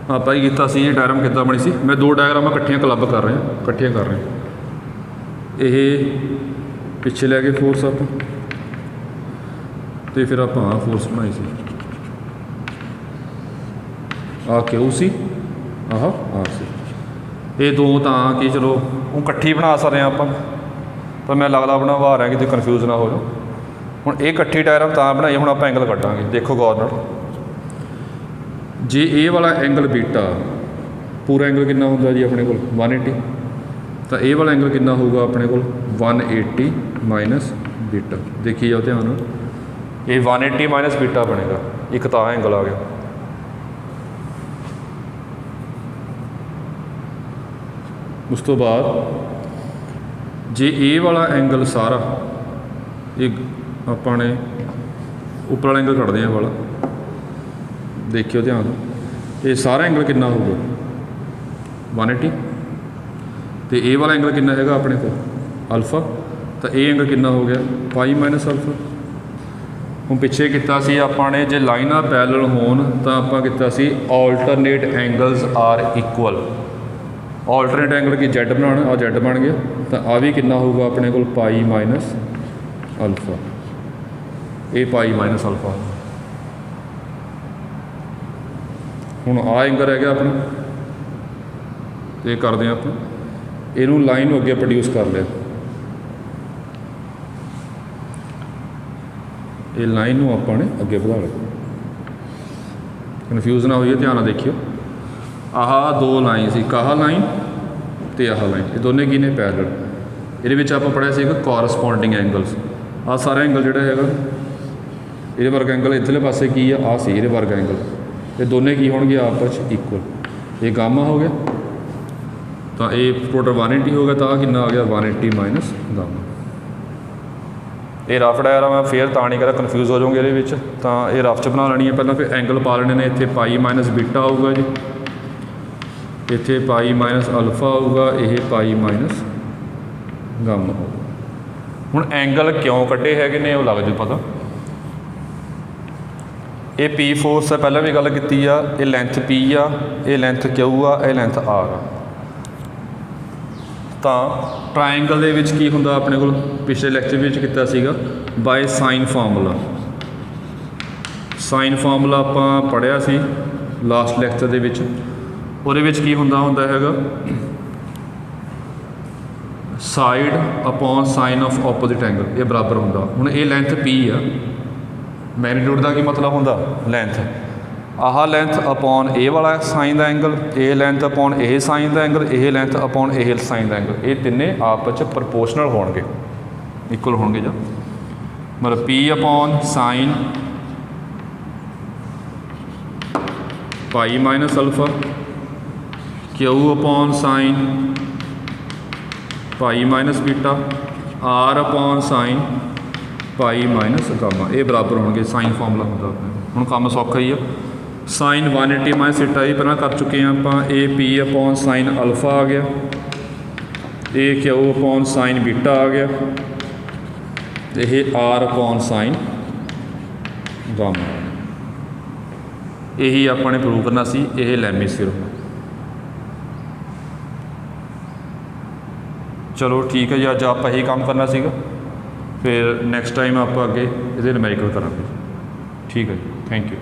आप ही किया सी, डायग्राम कितना बनी सी, मैं दो डायग्राम इकट्ठियां क्लब कर रहे हैं, इकट्ठियां कर रहे हैं। ये पिछे लै गए फोर्स आप, तो फिर आप फोर्स बनाई सी, आ क्यू सी, आह आर सी। ये दो तो कि चलो वो इकट्ठी बना सकते हैं आप, पर मैं लगता बनवा रहा कि कन्फ्यूज ना हो जाओ। हुण ये इकट्ठी डायग्राम तो बनाई, हुण आप एंगल कट्टांगे। देखो गौर नाल, जे ए वाला एंगल बीटा, पूरा एंगल कितना होंगे जी अपने को 180, तो ए वाला एंगल कितना होगा अपने को 180 माइनस बीटा। देखिए जाओ ध्यान, ये 180 माइनस बीटा बनेगा, एक तो एंगल आ गया। उस तो बाद जे ए वाला एंगल सारा, एक अपने उपर वाला एंगल कटते हैं वाला, देखियो ध्यान, ये सारा एंगल कितना होगा 180, तो ए वाला एंगल कितना है अपने को अल्फा, तो ये एंगल कितना हो गया पाई माइनस अल्फा। हम पिछे किया सी आपने, जे लाइनां पैरल होन तो आपां किया सी alternate angles are equal. Alternate angle की जेड बनाना, आ जेड बन गया, तो आ भी कितना होगा अपने को पाई माइनस अल्फा, ये पाई माइनस अल्फा। हुण आ एंगल है गया अपना, तो ये करते हैं आप, इनू लाइन अगे प्रोड्यूस कर लिया, ये लाइन को आपने अगे बढ़ा लिया। कन्फ्यूज ना होइए, ध्यान देखियो। आह दो लाइन सी, आह लाइन तो आह लाइन, ये दोनों की ने पैरल। ये आप पढ़िया सी कॉरसपोंडिंग एंगल्स। आ सारा एंगल जोड़ा है, ये वर्ग एंगल इधरले पासे की है, आ सी ये वर्ग एंगल, ये दोनों की होंगे आपस इक्वल। ये गामा हो गया, तो ये टोटल 180 हो गया, तो आ कितना आ गया 180 माइनस गामा। ये रफ डायग्राम है, फिर तो नहीं करा कन्फ्यूज हो जाओगे ये, तो ये रफ च बना लेनी है पहले। फिर एंगल पा लेने ने, इतने पाई माइनस बीटा होगा जी, इतने पाई माइनस अल्फा होगा, यह पाई माइनस गामा होगा। हुण एंगल क्यों कटे है ने, वो लग जू पता। ये पी फोर्स है, पहले भी गल की आ, ये लेंथ पी आ, ये लेंथ क्यू आ, ये लेंथ आर आ। तो ट्रायंगल दे विच की हुंदा अपने को, पिछले लैक्चर में किया सीगा by sine formula. Sine formula आपां पढ़िया सी लास्ट लैक्चर दे विच। उहदे विच की हुंदा हैगा side upon sine of opposite angle, ये बराबर हुंदा। हुण ये लेंथ पी आ, मैग्नीट्यूड का की मतलब हुंदा लेंथ, आह लेंथ अपॉन ए वाला साइन का एंगल, ए लेंथ अपॉन ए साइन का एंगल, ए लेंथ अपॉन ए साइन का एंगल, ये तिन्ने आपस में प्रपोर्शनल होणगे, इक्वल होणगे। जो मतलब P upon sine pi minus alpha, Q upon sine pi minus beta, R upon sine pi minus gamma, ये बराबर होणगे। साइन फार्मूला होंदा। हुण काम सौखा ही है, ਸਾਈਨ 180 ਮਾਈਨਸ ਥੀਟਾ ਹੀ ਪਹਿਲਾਂ ਕਰ ਚੁੱਕੇ ਹਾਂ ਆਪਾਂ। ਇਹ ਪੀ ਅਪੋਨ ਸਾਈਨ ਅਲਫਾ ਆ ਗਿਆ, ਇਹ ਕਿਊ ਅਪੋਨ ਸਾਈਨ ਬੀਟਾ ਆ ਗਿਆ, ਤੇ ਇਹ ਆਰ ਅਪੋਨ ਸਾਈਨ ਗਾਮਾ। ਇਹੀ ਆਪਾਂ ਨੇ ਪ੍ਰੂਵ ਕਰਨਾ ਸੀ। ਇਹ ਲੈਮੀਸਫੇਅਰ। ਚਲੋ ਠੀਕ ਹੈ ਜੀ, ਅੱਜ ਆਪਾਂ ਇਹੀ ਕੰਮ ਕਰਨਾ ਸੀਗਾ। ਫਿਰ ਨੈਕਸਟ ਟਾਈਮ ਆਪਾਂ ਅੱਗੇ ਇਹਦੇ ਨੂਮੈਰੀਕਲ ਕਰਾਂਗੇ। ਠੀਕ ਹੈ ਜੀ, ਥੈਂਕ ਯੂ।